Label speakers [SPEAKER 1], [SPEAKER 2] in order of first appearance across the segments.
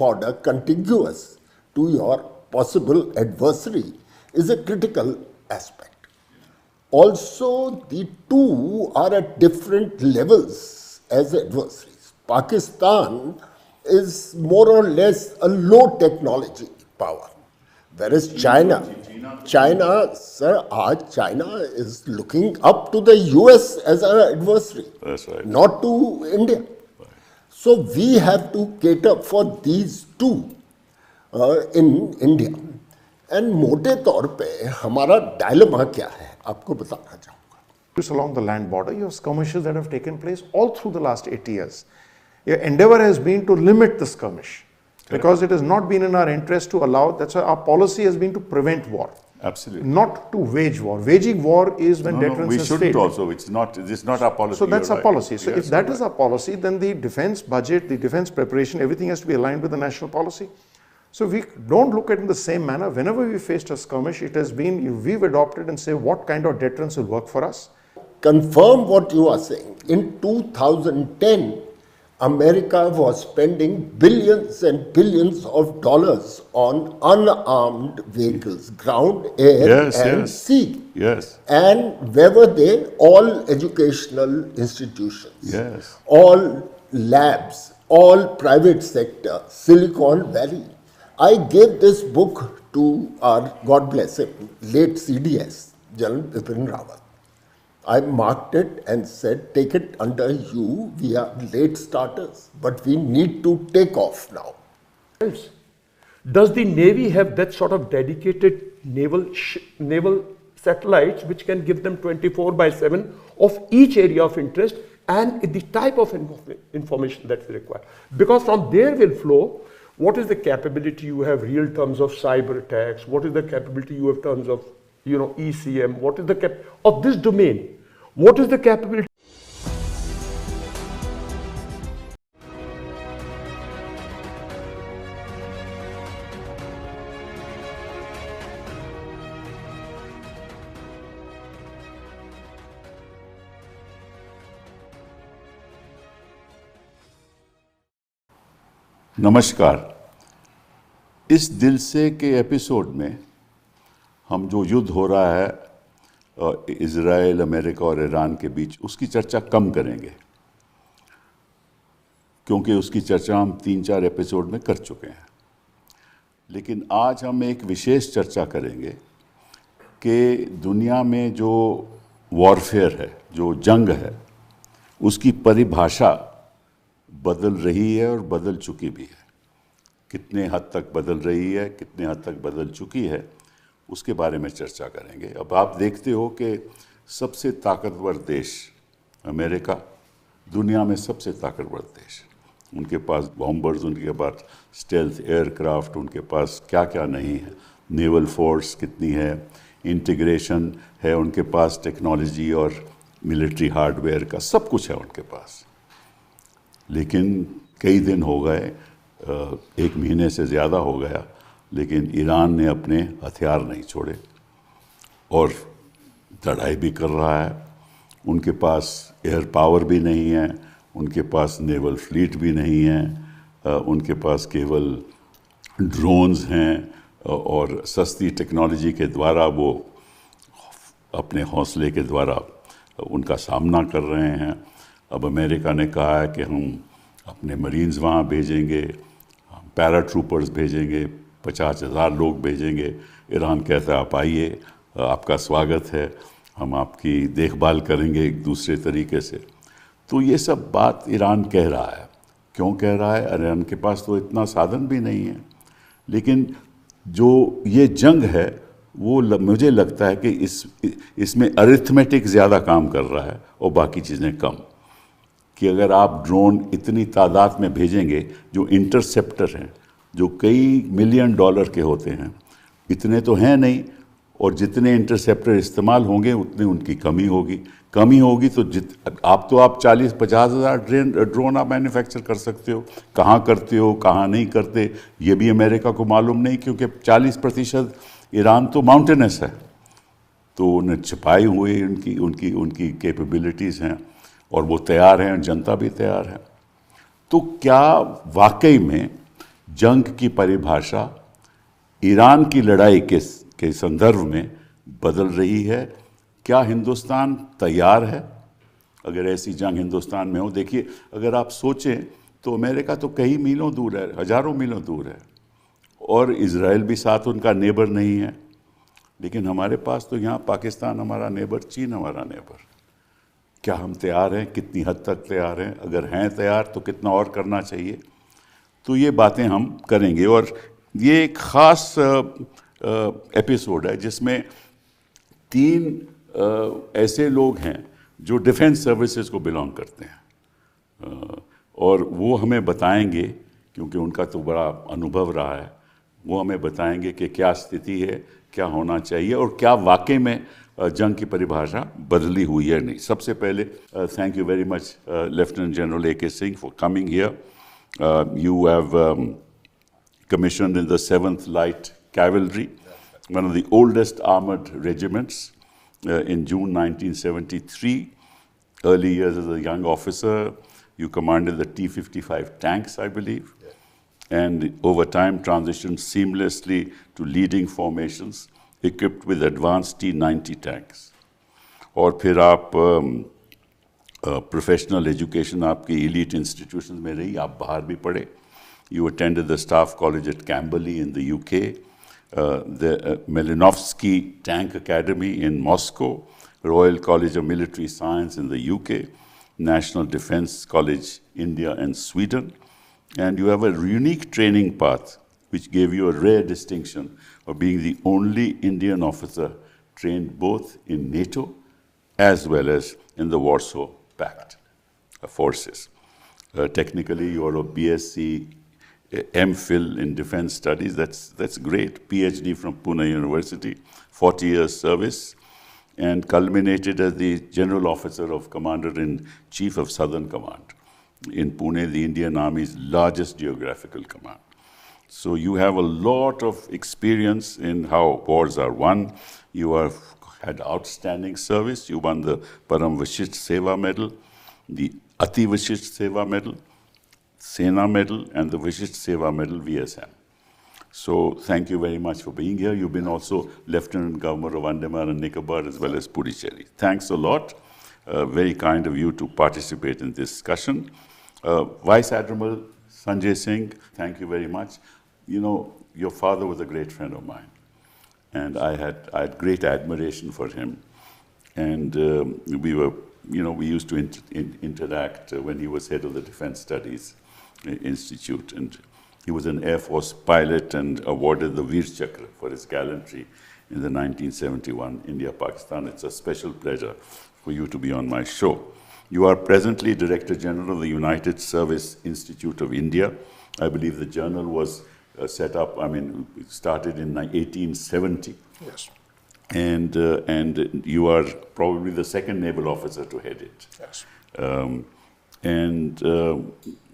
[SPEAKER 1] border contiguous to your possible adversary is a critical aspect. Also, the two are at different levels as adversaries. Pakistan is more or less a low technology power, whereas China, sir, China is looking up to the US as an adversary,
[SPEAKER 2] That's right.
[SPEAKER 1] not to India. So we have to cater for these two in India. And मोटे तौर पे हमारा dilemma क्या है आपको बताना चाहूँगा.
[SPEAKER 3] Along the land border, you have skirmishes that have taken place all through the last 80 years. Your endeavor has been to limit the skirmish because it has not been in our interest to allow. That's why our policy has been to prevent war.
[SPEAKER 2] Absolutely.
[SPEAKER 3] Not to wage war. Waging war is when deterrence
[SPEAKER 2] we
[SPEAKER 3] has
[SPEAKER 2] shouldn't
[SPEAKER 3] failed.
[SPEAKER 2] Also. It's not. This is not our policy.
[SPEAKER 3] So that's our
[SPEAKER 2] right.
[SPEAKER 3] policy. So
[SPEAKER 2] Yes,
[SPEAKER 3] if that is our policy, then the defense budget, the defense preparation, everything has to be aligned with the national policy. So we don't look at it in the same manner. Whenever we faced a skirmish, it has been, we've adopted and say what kind of deterrence will work for us.
[SPEAKER 1] Confirm what you are saying. In 2010, America was spending billions and billions of dollars on unarmed vehicles, ground, air, and sea.
[SPEAKER 2] Yes.
[SPEAKER 1] And where were they? All educational institutions.
[SPEAKER 2] Yes.
[SPEAKER 1] All labs, all private sector, Silicon Valley. I gave this book to our, God bless him, late CDS, General Bipin Rawat. I marked it and said, take it under you. We are late starters, but we need to take off now.
[SPEAKER 4] Does the Navy have that sort of dedicated naval satellites which can give them 24/7 of each area of interest and the type of information that's required? Because from there will flow what is the capability you have real terms of cyber attacks, what is the capability you have terms of ECM, what is the of this domain, what is the capability.
[SPEAKER 2] नमस्कार. इस दिल से के episode में हम जो युद्ध हो रहा है इज़राइल, अमेरिका और ईरान के बीच, उसकी चर्चा कम करेंगे क्योंकि उसकी चर्चा हम 3-4 एपिसोड में कर चुके हैं. लेकिन आज हम एक विशेष चर्चा करेंगे कि दुनिया में जो वॉरफेयर है, जो जंग है, उसकी परिभाषा बदल रही है और बदल चुकी भी है. कितने हद तक बदल रही है, कितने हद तक बदल चुकी है, उसके बारे में चर्चा करेंगे. अब आप देखते हो कि सबसे ताकतवर देश अमेरिका, दुनिया में सबसे ताकतवर देश, उनके पास बॉम्बर्स, उनके पास स्टेल्थ एयरक्राफ्ट, उनके पास क्या क्या नहीं है, नेवल फोर्स कितनी है, इंटीग्रेशन है उनके पास, टेक्नोलॉजी और मिलिट्री हार्डवेयर का सब कुछ है उनके पास. लेकिन कई दिन हो गए, 1 महीने से ज़्यादा हो गया, लेकिन ईरान ने अपने हथियार नहीं छोड़े और लड़ाई भी कर रहा है. उनके पास एयर पावर भी नहीं है, उनके पास नेवल फ्लीट भी नहीं है, उनके पास केवल ड्रोन्स हैं और सस्ती टेक्नोलॉजी के द्वारा वो अपने हौसले के द्वारा उनका सामना कर रहे हैं. अब अमेरिका ने कहा है कि हम अपने मरीन्स वहाँ भेजेंगे, हम पैराट्रूपर्स भेजेंगे, 50,000 लोग भेजेंगे. ईरान कहता है आप आइए, आपका स्वागत है, हम आपकी देखभाल करेंगे एक दूसरे तरीके से. तो ये सब बात ईरान कह रहा है. क्यों कह रहा है? ईरान के पास तो इतना साधन भी नहीं है. लेकिन जो ये जंग है वो मुझे लगता है कि इसमें अरिथमेटिक ज़्यादा काम कर रहा है और बाकी चीज़ें कम. कि अगर आप ड्रोन इतनी तादाद में भेजेंगे जो इंटरसेप्टर हैं, जो कई $मिलियन के होते हैं, इतने तो हैं नहीं, और जितने इंटरसेप्टर इस्तेमाल होंगे उतनी उनकी कमी होगी. तो आप 40-50 हज़ार ड्रोन आप मैन्युफैक्चर कर सकते हो. कहाँ करते हो, कहाँ नहीं करते, ये भी अमेरिका को मालूम नहीं, क्योंकि 40% ईरान तो माउंटेनस है, तो उन्हें छिपाई हुई उनकी कैपेबिलिटीज़ हैं और वो तैयार हैं, जनता भी तैयार है. तो क्या वाकई में जंग की परिभाषा ईरान की लड़ाई के संदर्भ में बदल रही है। क्या हिंदुस्तान तैयार है अगर ऐसी जंग हिंदुस्तान में हो? देखिए, अगर आप सोचें तो अमेरिका तो कई मीलों दूर है, हजारों मीलों दूर है, और इजराइल भी साथ उनका नेबर नहीं है। लेकिन हमारे पास तो यहाँ पाकिस्तान हमारा नेबर, चीन हमारा नेबर। क्या हम तैयार हैं? कितनी हद तक तैयार हैं? अगर हैं तैयार तो कितना और करना चाहिए? तो ये बातें हम करेंगे। और ये एक ख़ास एपिसोड है जिसमें 3 ऐसे लोग हैं जो डिफेंस सर्विसेज को बिलोंग करते हैं, और वो हमें बताएंगे, क्योंकि उनका तो बड़ा अनुभव रहा है, वो हमें बताएंगे कि क्या स्थिति है, क्या होना चाहिए, और क्या वाकई में जंग की परिभाषा बदली हुई है नहीं। सबसे पहले thank you very much lieutenant general A.K. Singh for coming here. You have commissioned in the 7th Light Cavalry, one of the oldest armored regiments, in June 1973. Early years as a young officer, you commanded the T-55 tanks, I believe, and over time transitioned seamlessly to leading formations equipped with advanced T-90 tanks. और फिर आप professional education आपकी elite institutions में रही, आप बाहर भी पढ़े. You attended the Staff College at Camberley in the UK, the Malinovsky Tank Academy in Moscow, Royal College of Military Science in the UK, National Defense College, India and Sweden. And you have a unique training path which gave you a rare distinction of being the only Indian officer trained both in NATO as well as in the Warsaw Pact forces. Technically, you're a BSc, MPhil in Defense Studies. That's great. PhD from Pune University, 40 years service, and culminated as the General Officer of Commander-in-Chief of Southern Command in Pune, the Indian Army's largest geographical command. So you have a lot of experience in how wars are won. You have had outstanding service. You won the Param Vishisht Seva Medal, the Ati Vishisht Seva Medal, Sena Medal, and the Vishisht Seva Medal VSM. So thank you very much for being here. You've been also Lieutenant Governor of Andaman and Nicobar as well as Puducherry. Thanks a lot. Very kind of you to participate in this discussion. Vice Admiral Sanjay Singh, thank you very much. You know, your father was a great friend of mine, and I had great admiration for him. And we used to interact when he was head of the Defense Studies Institute. And he was an Air Force pilot and awarded the Veer Chakra for his gallantry in the 1971 India-Pakistan. It's a special pleasure for you to be on my show. You are presently Director General of the United Service Institute of India. I believe the journal was set up, it started in 1870.
[SPEAKER 3] Yes.
[SPEAKER 2] And you are probably the second naval officer to head it.
[SPEAKER 3] Yes.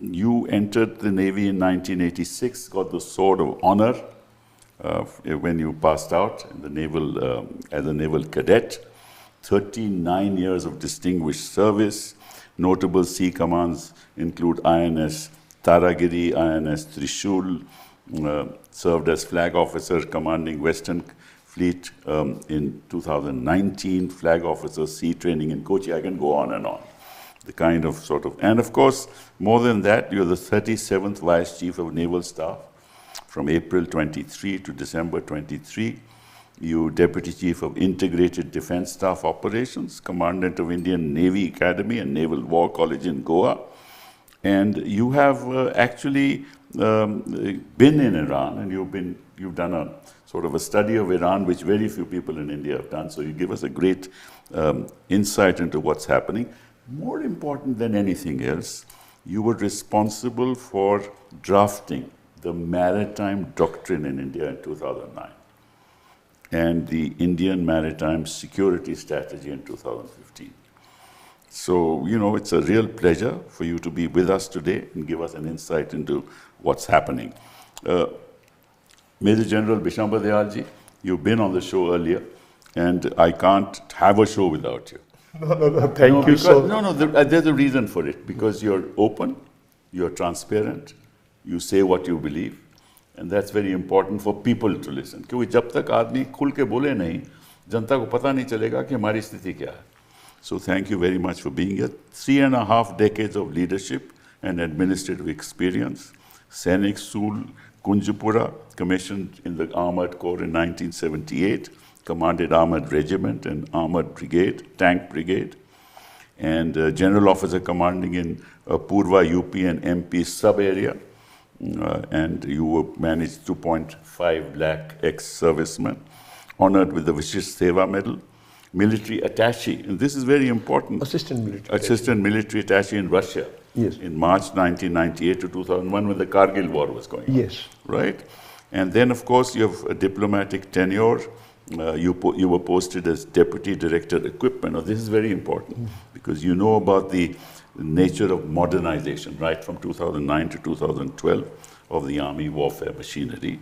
[SPEAKER 2] You entered the Navy in 1986, got the Sword of Honor when you passed out in the naval, as a naval cadet. 39 years of distinguished service. Notable sea commands include INS Taragiri, INS Trishul, served as flag officer commanding Western Fleet in 2019, flag officer sea training in Kochi. I can go on and on. The kind of and of course, more than that, you're the 37th Vice Chief of Naval Staff from April 23 to December 23. You Deputy Chief of Integrated Defense Staff Operations, Commandant of Indian Navy Academy and Naval War College in Goa. And you have actually been in Iran, and you've done a sort of a study of Iran, which very few people in India have done. So you give us a great insight into what's happening. More important than anything else, you were responsible for drafting the maritime doctrine in India in 2009 and the Indian Maritime Security Strategy in 2015. So, it's a real pleasure for you to be with us today and give us an insight into what's happening. Major General Bishambar Dayalji, you've been on the show earlier, and I can't have a show without you.
[SPEAKER 4] No, thank you so much.
[SPEAKER 2] There's a reason for it, because you're open, you're transparent, you say what you believe, And that's very important for people to listen. क्योंकि जब तक आदमी खुल के बोले नहीं, जनता को पता नहीं चलेगा कि हमारी स्थिति क्या है. So thank you very much for being here. 3.5 decades of leadership and administrative experience. Sainik Sool Kunjapura, commissioned in the Armored Corps in 1978, commanded Armored Regiment and Armored Brigade, Tank Brigade, and General Officer commanding in Purva, UP and MP sub-area. And you managed 2.5 lakh ex-servicemen, honored with the Vishish Seva Medal. Military attaché, and this is very important. Assistant military attaché in Russia.
[SPEAKER 4] Yes.
[SPEAKER 2] In March 1998 to 2001 when the Kargil war was going on.
[SPEAKER 4] Yes.
[SPEAKER 2] Right? And then, of course, you have a diplomatic tenure. You were posted as Deputy Director Equipment. Now, this is very important because you know about the nature of modernization, right, from 2009 to 2012 of the Army warfare machinery.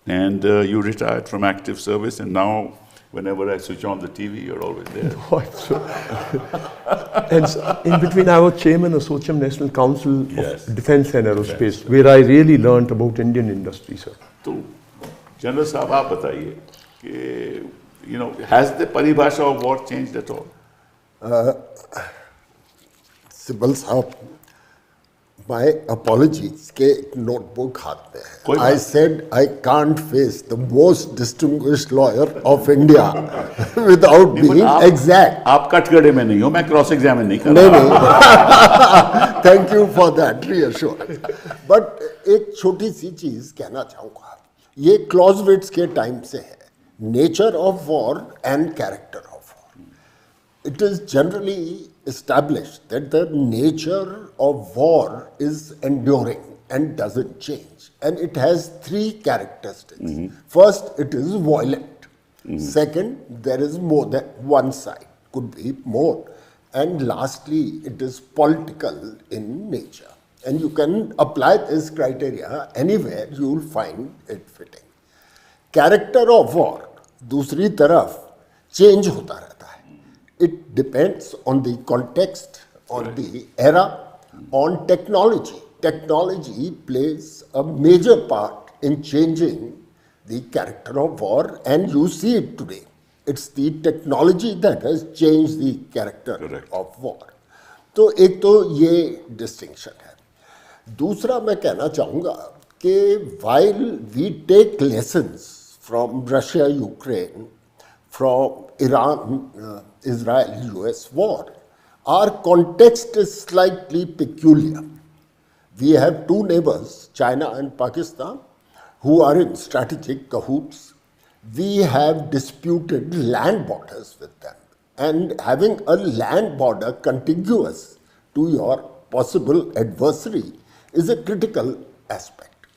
[SPEAKER 2] And you retired from active service, and now whenever I switch on the TV, you're always there.
[SPEAKER 4] And in between, I was chairman of Socham National Council of
[SPEAKER 2] Yes.
[SPEAKER 4] Defense and Aerospace, where I really learnt about Indian industry, sir.
[SPEAKER 2] So, General Saab, आप बताइए कि, you know, has the paribhasha of war changed at all?
[SPEAKER 1] Sibal Saab, my apologies के एक notebook हाथ में
[SPEAKER 2] कोई
[SPEAKER 1] है.
[SPEAKER 2] बात
[SPEAKER 1] I said I can't face the most distinguished lawyer of India without being exact.
[SPEAKER 2] आप कटघरे में नहीं हो, मैं क्रॉस एग्जामिन नहीं कर
[SPEAKER 1] नहीं
[SPEAKER 2] रहा.
[SPEAKER 1] नहीं thank you for that reassurance. But एक छोटी सी चीज कहना चाहूँगा, ये क्लॉजविट्ज के टाइम से है. Nature of war and character of war. It is generally established that the nature of war is enduring and doesn't change. And it has three characteristics. First, it is violent. Second, there is more than one side, could be more. And lastly, it is political in nature. And you can apply this criteria anywhere, you will find it fitting. Character of war, दूसरी तरफ change होता रहता है. It depends on the context, on the era, on technology. Technology plays a major part in changing the character of war, and you see it today. It's the technology that has changed the character of war. तो एक तो ये distinction है. दूसरा मैं कहना चाहूँगा कि while we take lessons from Russia, Ukraine, from Iran, Israel-US war, our context is slightly peculiar. We have two neighbors, China and Pakistan, who are in strategic cahoots. We have disputed land borders with them. And having a land border contiguous to your possible adversary is a critical aspect.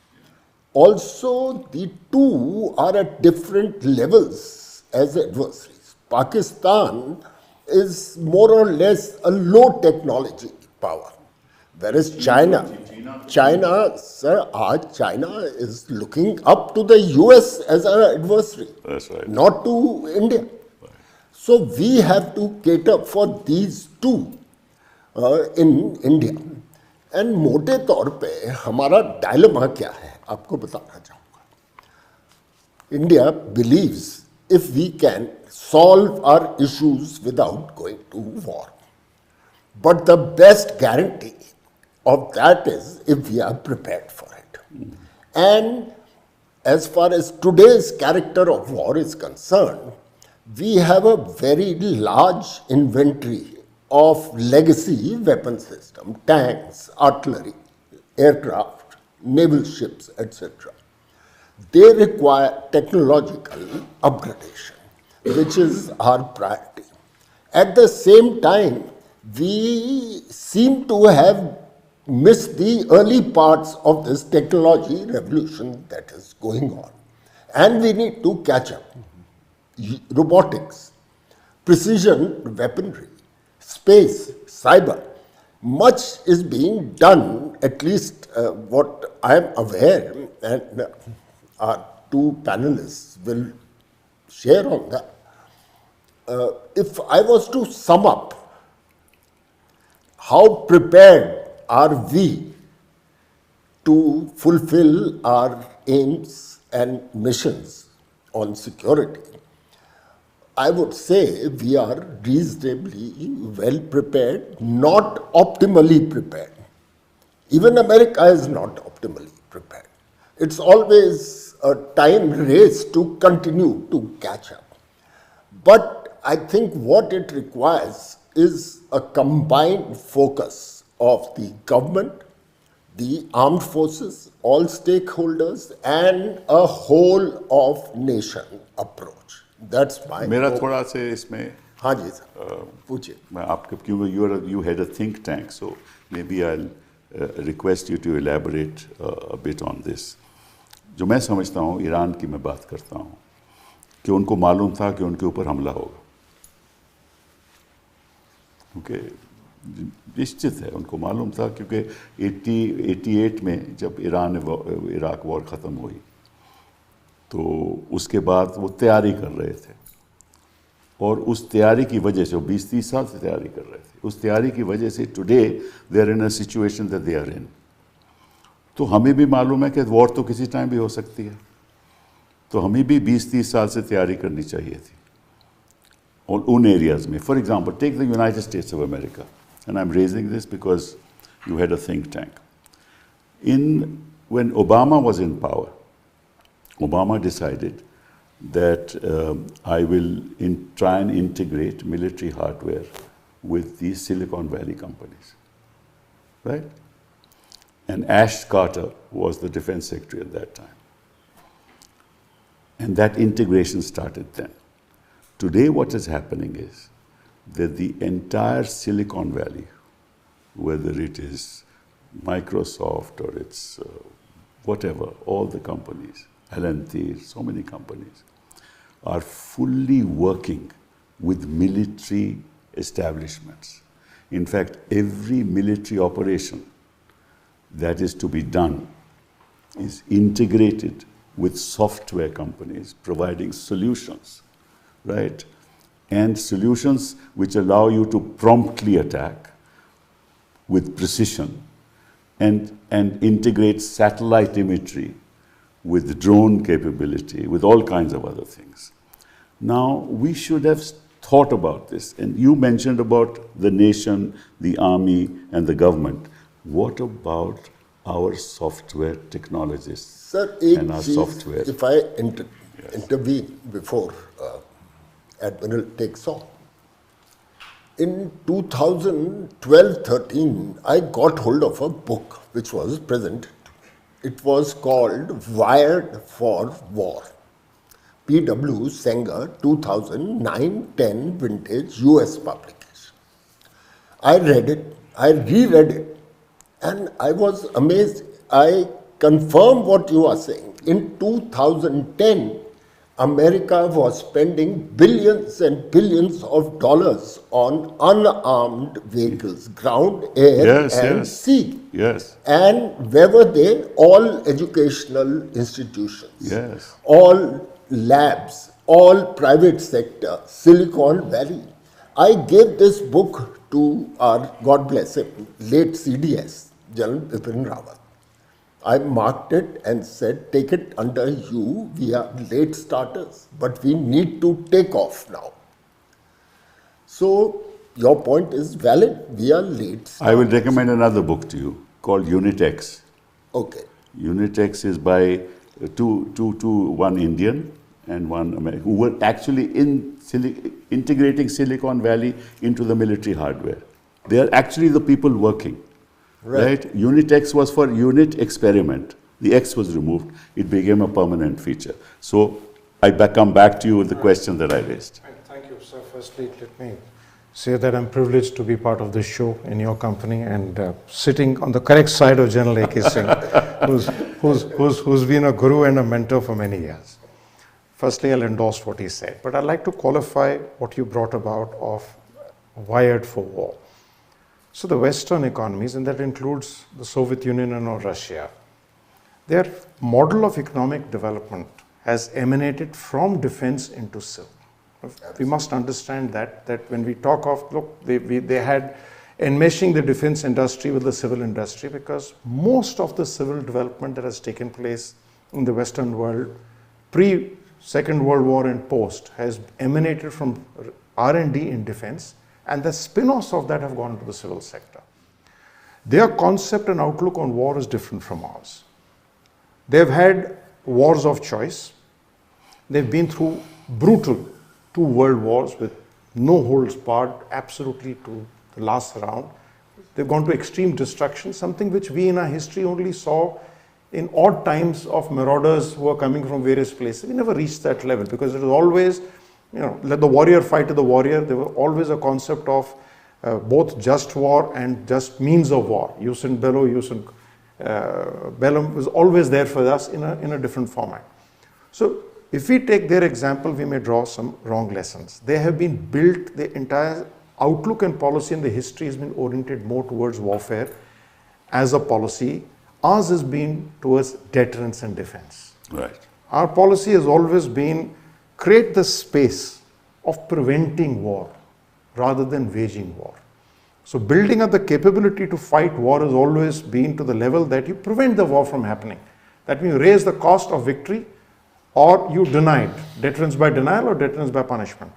[SPEAKER 1] Also, the two are at different levels as adversaries. Pakistan is more or less a low technology power, whereas China, sir, China is looking up to the US as an adversary,
[SPEAKER 2] That's right.
[SPEAKER 1] not to India. So we have to cater for these two in India. And मोटे तौर पे हमारा dilemma क्या है आपको बताना चाहूँगा. India believes if we can solve our issues without going to war. But the best guarantee of that is if we are prepared for it. And as far as today's character of war is concerned, we have a very large inventory of legacy weapon system, tanks, artillery, aircraft, naval ships, etc. They require technological upgradation, which is our priority. At the same time, we seem to have missed the early parts of this technology revolution that is going on. And we need to catch up. Robotics, precision weaponry, space, cyber, much is being done, at least what I am aware, and our two panelists will share on that. If I was to sum up, how prepared are we to fulfill our aims and missions on security, I would say we are reasonably well prepared, not optimally prepared. Even America is not optimally prepared. It's always a time race to continue to catch up. But I think what it requires is a combined focus of the government, the armed forces, all stakeholders, and a whole of nation approach. That's my
[SPEAKER 2] मेरा
[SPEAKER 1] hope.
[SPEAKER 2] थोड़ा से इसमें
[SPEAKER 1] हाँ जी sir, पूछिए.
[SPEAKER 2] मैं आपके क्योंकि you had a think tank, so maybe I'll request you to elaborate a bit on this. जो मैं समझता हूँ, ईरान की मैं बात करता हूँ कि उनको मालूम था कि उनके ऊपर हमला होगा. क्योंकि निश्चित है उनको मालूम था, क्योंकि 88 में जब इराक वॉर ख़त्म हुई तो उसके बाद वो तैयारी कर रहे थे, और उस तैयारी की वजह से वो 20-30 साल से तैयारी कर रहे थे. उस तैयारी की वजह से today they are in a situation that they are in. तो हमें भी मालूम है कि वॉर तो किसी टाइम भी हो सकती है, तो हमें भी 20-30 साल से तैयारी करनी चाहिए थी. और उन एरियाज़ में, for example take the United States of America, and I am raising this because you had a think tank. When Obama was in power, Obama decided that I will try and integrate military hardware with these Silicon Valley companies, right? And Ash Carter was the defense secretary at that time. And that integration started then. Today what is happening is that the entire Silicon Valley, whether it is Microsoft or it's whatever, all the companies, L&T, so many companies, are fully working with military establishments. In fact, every military operation that is to be done is integrated with software companies providing solutions, right? And solutions which allow you to promptly attack with precision and integrate satellite imagery with drone capability, with all kinds of other things. Now, we should have thought about this. And you mentioned about the nation, the army, and the government. What about our software technologists
[SPEAKER 1] Sir,
[SPEAKER 2] and our software?
[SPEAKER 1] if I intervene before Admiral takes on. In 2012-13, I got hold of a book which was presented. It was called Wired for War. P.W. Sanger, 2009-10 vintage US publication. I read it, I reread it, and I was amazed. I confirm what you are saying. In 2010, America was spending billions and billions of dollars on unarmed vehicles, ground, air, and sea.
[SPEAKER 2] Yes.
[SPEAKER 1] And where were they? All educational institutions.
[SPEAKER 2] Yes.
[SPEAKER 1] All labs, all private sector, Silicon Valley. I gave this book to our, God bless him, late CDS, General Bipin Rawat. I marked it and said, take it under you, we are late starters, but we need to take off now. So, your point is valid, we are late starters.
[SPEAKER 2] I will recommend another book to you called Unit X.
[SPEAKER 1] Okay.
[SPEAKER 2] Unit X is by one Indian and one American, who were actually integrating Silicon Valley into the military hardware. They are actually the people working. Right. Unit X was for unit experiment. The X was removed. It became a permanent feature. So I come back to you with the question that I raised.
[SPEAKER 3] Thank you, sir. Firstly, let me say that I'm privileged to be part of this show in your company and sitting on the correct side of General A.K. Singh, who's been a guru and a mentor for many years. Firstly, I'll endorse what he said, but I'd like to qualify what you brought about of wired for war. So the Western economies, and that includes the Soviet Union and or Russia, their model of economic development has emanated from defense into civil. We must understand that when we talk of, look, they had enmeshing the defense industry with the civil industry, because most of the civil development that has taken place in the Western world, pre-Second World War and post, has emanated from R&D in defense, and the spin-offs of that have gone into the civil sector. Their concept and outlook on war is different from ours. They've had wars of choice. They've been through brutal 2 world wars with no holds barred, absolutely to the last round. They've gone to extreme destruction, something which we in our history only saw in odd times of marauders who are coming from various places. We never reached that level because it was always, let the warrior fight to the warrior. There was always a concept of both just war and just means of war. Jus in bello, jus in bellum was always there for us in a different format. So if we take their example, we may draw some wrong lessons. They have been built, the entire outlook and policy in the history has been oriented more towards warfare as a policy. Ours has been towards deterrence and defense.
[SPEAKER 2] Right.
[SPEAKER 3] Our policy has always been create the space of preventing war rather than waging war. So building up the capability to fight war has always been to the level that you prevent the war from happening. That means you raise the cost of victory or you deny it, deterrence by denial or deterrence by punishment.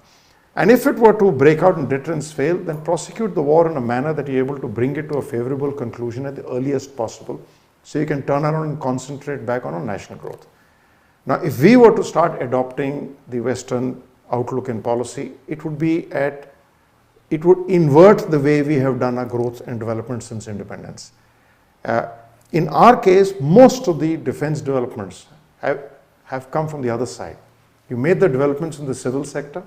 [SPEAKER 3] And if it were to break out and deterrence fail, then prosecute the war in a manner that you're able to bring it to a favorable conclusion at the earliest possible, so you can turn around and concentrate back on our national growth. Now, if we were to start adopting the Western outlook and policy, it would invert the way we have done our growth and development since independence. In our case, most of the defense developments have come from the other side. You made the developments in the civil sector,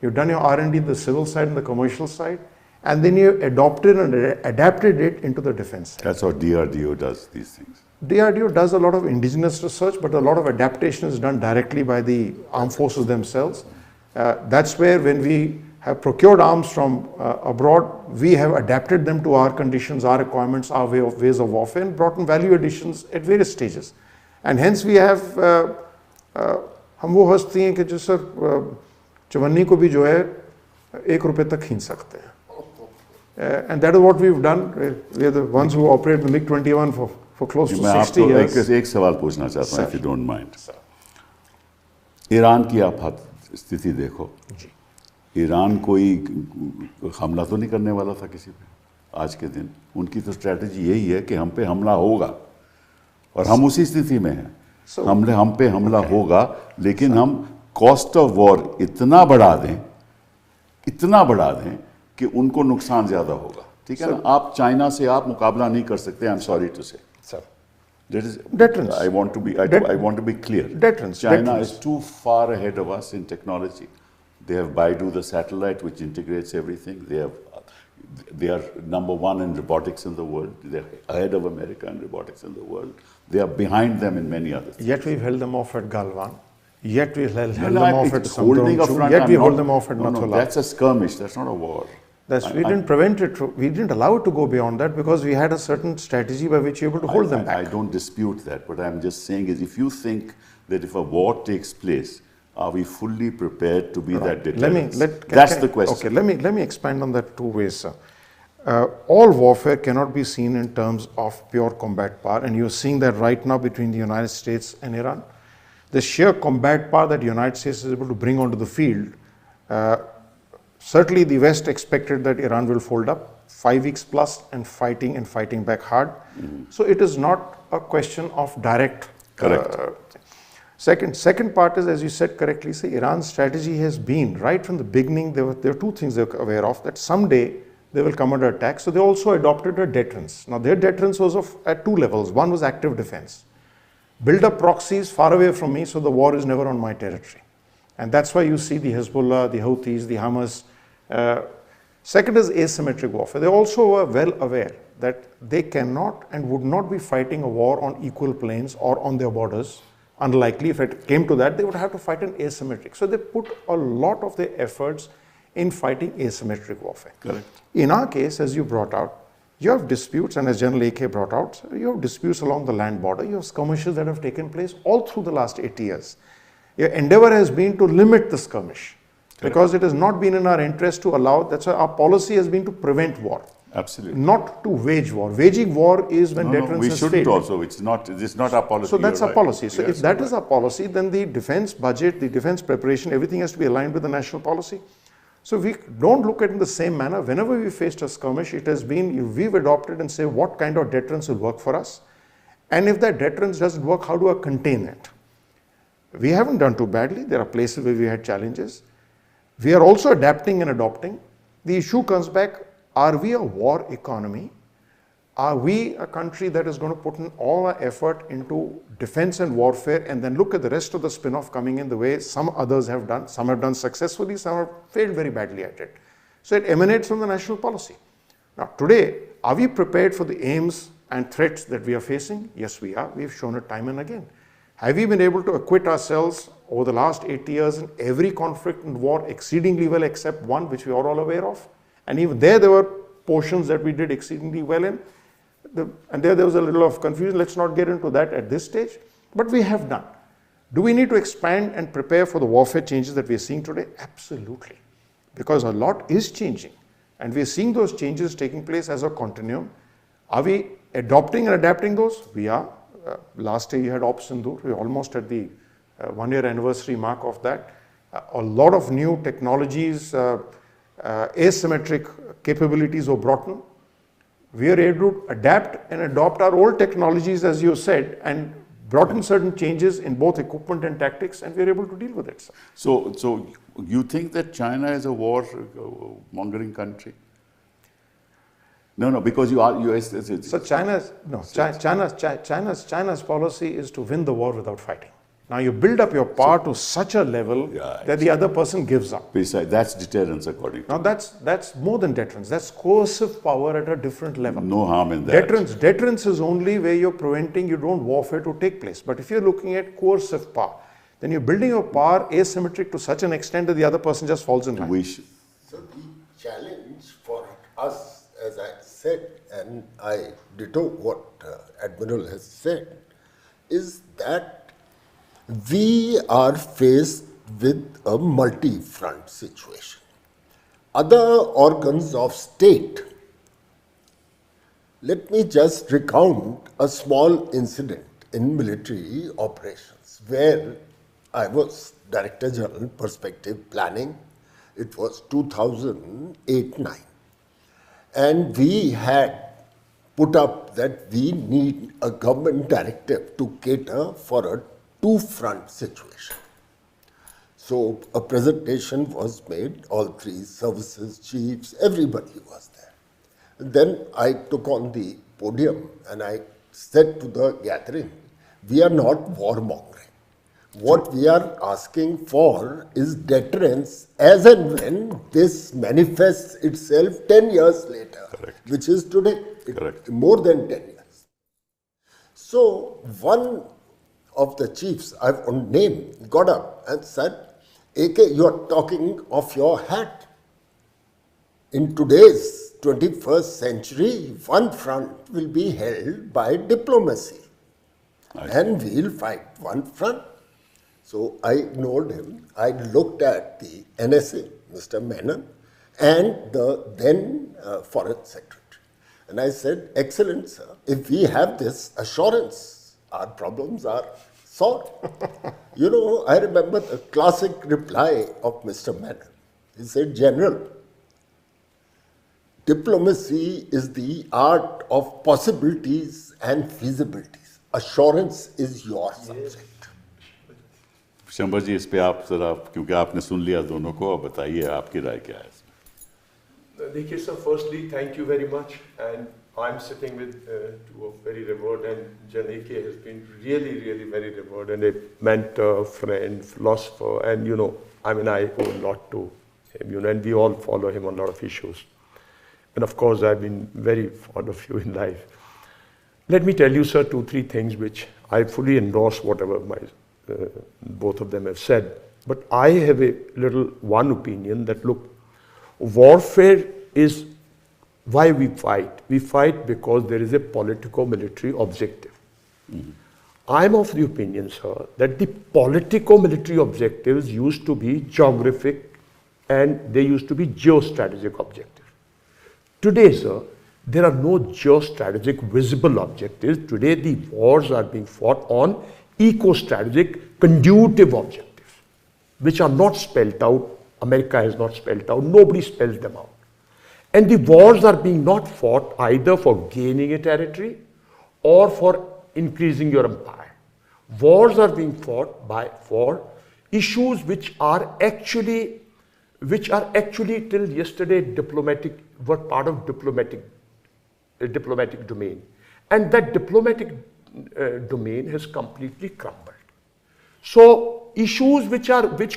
[SPEAKER 3] you've done your R&D in the civil side and the commercial side, and then you adopted and adapted it into the defense side.
[SPEAKER 2] That's how DRDO does these things.
[SPEAKER 3] DRDO does a lot of indigenous research, but a lot of adaptation is done directly by the armed forces themselves. That's where when we have procured arms from abroad, we have adapted them to our conditions, our requirements, our ways of warfare, and brought in value additions at various stages. And hence we have, हम वो हस्ती हैं कि जो sir चवन्नी को भी जो है ₹1 तक खींच सकते हैं. And that is what we've done. We are the ones who operate the MiG-21 for close to 60 years.
[SPEAKER 2] मैं एक सवाल पूछना चाहता हूँ, if you don't mind. Iran की आप स्थिति देखो. ईरान कोई हमला तो नहीं करने वाला था किसी पे आज के दिन. उनकी तो स्ट्रैटेजी यही है कि हम पे हमला होगा और हम उसी स्थिति में हैं. हम पे हमला होगा, लेकिन हम कॉस्ट ऑफ वॉर इतना बढ़ा दें कि उनको नुकसान ज्यादा होगा. ठीक है ना. आप चाइना से आप मुकाबला नहीं कर सकते. आई एम सॉरी टू से. That is deterrence. I want to be clear.
[SPEAKER 3] Deterrence.
[SPEAKER 2] China is too far ahead of us in technology. They have Baidu, the satellite, which integrates everything. They are number 1 in robotics in the world. They're ahead of America in robotics in the world. They are behind them in many other things.
[SPEAKER 3] Yet we've held them off at Galwan. Yet we held them off at Samdong. Yet we hold them off at Nathula.
[SPEAKER 2] No, that's a skirmish. That's not a war.
[SPEAKER 3] We didn't prevent it. We didn't allow it to go beyond that because we had a certain strategy by which we were able to hold them back.
[SPEAKER 2] I don't dispute that. What I'm just saying is, if you think that if a war takes place, are we fully prepared to be that deterrent? That's the question.
[SPEAKER 3] Okay, let me expand on that 2 ways, sir. All warfare cannot be seen in terms of pure combat power, and you're seeing that right now between the United States and Iran. The sheer combat power that the United States is able to bring onto the field, certainly the West expected that Iran will fold up 5 weeks plus and fighting back hard. So it is not a question of direct.
[SPEAKER 2] Correct.
[SPEAKER 3] Second part is, as you said correctly, say Iran's strategy has been right from the beginning. There were 2 things they were aware of, that someday they will come under attack. So they also adopted a deterrence. Now their deterrence was at 2 levels. One was active defense. Build up proxies far away from me so the war is never on my territory. And that's why you see the Hezbollah, the Houthis, the Hamas. Second is asymmetric warfare. They also were well aware that they cannot and would not be fighting a war on equal planes or on their borders. Unlikely. If it came to that, they would have to fight an asymmetric. So they put a lot of their efforts in fighting asymmetric warfare.
[SPEAKER 2] Correct.
[SPEAKER 3] In our case, as you brought out, you have disputes, and as General AK brought out, you have disputes along the land border. You have skirmishes that have taken place all through the last 80 years. Your endeavor has been to limit the skirmish. Because it has not been in our interest to allow, that's why our policy has been to prevent war.
[SPEAKER 2] Absolutely.
[SPEAKER 3] not to wage war. Waging war is when
[SPEAKER 2] No,
[SPEAKER 3] deterrence
[SPEAKER 2] we
[SPEAKER 3] has
[SPEAKER 2] shouldn't
[SPEAKER 3] failed.
[SPEAKER 2] also. It's not our policy.
[SPEAKER 3] So that's
[SPEAKER 2] You're
[SPEAKER 3] our
[SPEAKER 2] right.
[SPEAKER 3] policy. So
[SPEAKER 2] Yes,
[SPEAKER 3] if that
[SPEAKER 2] you're
[SPEAKER 3] is our policy, then the defense budget, the defense preparation, everything has to be aligned with the national policy. So we don't look at it in the same manner. Whenever we faced a skirmish, it has been, we've adopted and say what kind of deterrence will work for us. And if that deterrence doesn't work, how do I contain it? We haven't done too badly. There are places where we had challenges. We are also adapting and adopting. The issue comes back, are we a war economy? Are we a country that is going to put in all our effort into defense and warfare and then look at the rest of the spin-off coming in the way some others have done? Some have done successfully, some have failed very badly at it. So it emanates from the national policy. Now today, are we prepared for the aims and threats that we are facing? Yes, we are. We've shown it time and again. Have we been able to acquit ourselves over the last 80 years in every conflict and war exceedingly well except one which we are all aware of? And even there were portions that we did exceedingly well in. And there was a little of confusion. Let's not get into that at this stage. But we have done. Do we need to expand and prepare for the warfare changes that we are seeing today? Absolutely. Because a lot is changing. And we are seeing those changes taking place as a continuum. Are we adopting and adapting those? We are. Last year you had Op Sindoor. We almost at the 1-year anniversary mark of that. A lot of new technologies, asymmetric capabilities were brought in. We are able to adapt and adopt our old technologies, as you said, and brought in certain changes in both equipment and tactics, and we are able to deal with it.
[SPEAKER 2] So you think that China is a war-mongering country? No, because you are.
[SPEAKER 3] So China's policy is to win the war without fighting. Now you build up your power to such a level that the other person gives up.
[SPEAKER 2] Besides, that's deterrence, according to
[SPEAKER 3] Now that's more than deterrence. That's coercive power at a different level.
[SPEAKER 2] No harm in that.
[SPEAKER 3] Deterrence is only where you're preventing your own warfare to take place. But if you're looking at coercive power, then you're building your power asymmetric to such an extent that the other person just falls in line.
[SPEAKER 1] So the challenge for us, as I said, and I ditto what Admiral has said, is that we are faced with a multi-front situation. Other organs of state, let me just recount a small incident in military operations where I was Director General Perspective Planning. It was 2008-9. And we had put up that we need a government directive to cater for a two-front situation. So a presentation was made, all three services chiefs, everybody was there. And then I took on the podium and I said to the gathering, we are not warmongering. What we are asking for is deterrence as and when this manifests itself 10 years later,
[SPEAKER 2] Correct.
[SPEAKER 1] which is today,
[SPEAKER 2] Correct.
[SPEAKER 1] more than 10 years. So one of the chiefs, I won't name, got up and said, AK, you are talking off your hat. In today's 21st century, one front will be held by diplomacy. And we'll fight one front. So I ignored him. I looked at the NSA, Mr. Menon, and the then Foreign Secretary. And I said, excellent, sir, if we have this assurance, our problems are solved. You know, I remember the classic reply of Mr. Menon. He said, General, diplomacy is the art of possibilities and feasibilities. Assurance is your subject.
[SPEAKER 2] शंबर जी इस पे आप जरा क्योंकि आपने सुन लिया दोनों को अब बताइए आपकी राय क्या है इसमें?
[SPEAKER 4] Nikhi sir, firstly, thank you very much. And I'm sitting with two of very revered, and Janike has been really, really very revered, and a mentor, friend, philosopher, and I mean, I owe a lot to him, and we all follow him on a lot of issues. And of course, I've been very fond of you in life. Let me tell you, sir, 2-3 things which I fully endorse whatever both of them have said. But I have one opinion that, look, warfare is why we fight. We fight because there is a politico-military objective. I'm of the opinion, sir, that the politico-military objectives used to be geographic and they used to be geostrategic objectives. Today, sir, there are no geostrategic visible objectives. Today, the wars are being fought on eco-strategic, conducive objectives, which are not spelled out. America has not spelled out. Nobody spells them out. And the wars are being not fought either for gaining a territory or for increasing your empire. Wars are being fought for issues which are actually till yesterday were part of diplomatic domain, and that diplomatic domain has completely crumbled. So issues which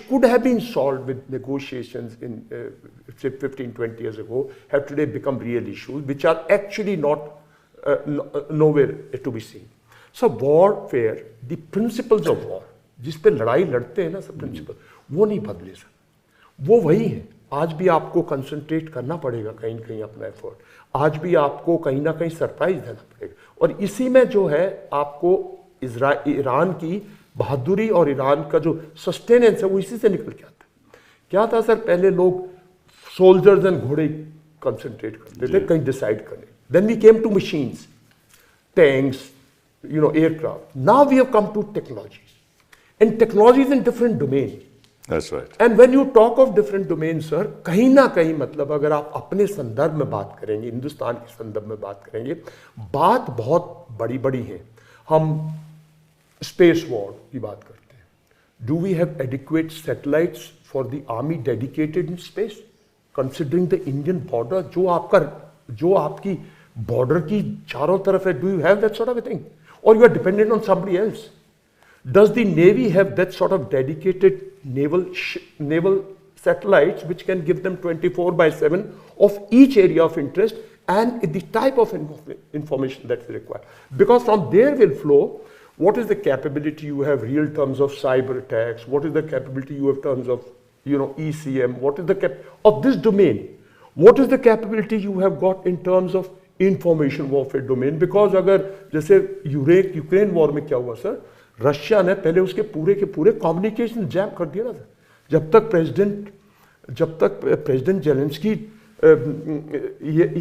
[SPEAKER 4] could have been solved with negotiations in say 15-20 years ago have today become real issues which are actually nowhere to be seen. So warfare, the principles of war, जिस पे लड़ाई लड़ते हैं ना सब principal, वो नहीं बदले सर, वो वही है. आज भी आपको कंसंट्रेट करना पड़ेगा कहीं न कहीं अपना एफर्ट, आज भी आपको कहीं ना कहीं सरप्राइज देना पड़ेगा. और इसी में जो है आपको ईरान की बहादुरी और ईरान का जो सस्टेनेंस है वो इसी से निकल के आता है. क्या था सर, पहले लोग सोल्जर्स एंड घोड़े कंसंट्रेट करते थे कहीं डिसाइड करने. Then we came to machines, tanks, aircraft. Now we have come to technologies, and technologies in different domains.
[SPEAKER 2] That's right.
[SPEAKER 4] And when you talk of different domains, sir, कहीं ना कहीं मतलब अगर आप अपने संदर्भ में बात करेंगे, हिंदुस्तान के संदर्भ में बात करेंगे, बात बहुत बड़ी बड़ी है. हम स्पेस वॉर की बात करते हैं. Do we have adequate satellites for the army dedicated in space? Considering the Indian border, जो आपकी border की चारों तरफ है, do you have that sort of a thing? Or you are dependent on somebody else? Does the Navy have that sort of dedicated naval satellites which can give them 24/7 of each area of interest and the type of information that is required? Because from there will flow what is the capability you have real terms of cyber attacks, what is the capability you have terms of ECM, what is the of this domain, what is the capability you have got in terms of information warfare domain. Because अगर जैसे Ukraine war में क्या हुआ sir, Russia ने पहले उसके पूरे के पूरे कम्युनिकेशन जैम कर दिया ना सर. जब तक प्रेसिडेंट जेलेंस्की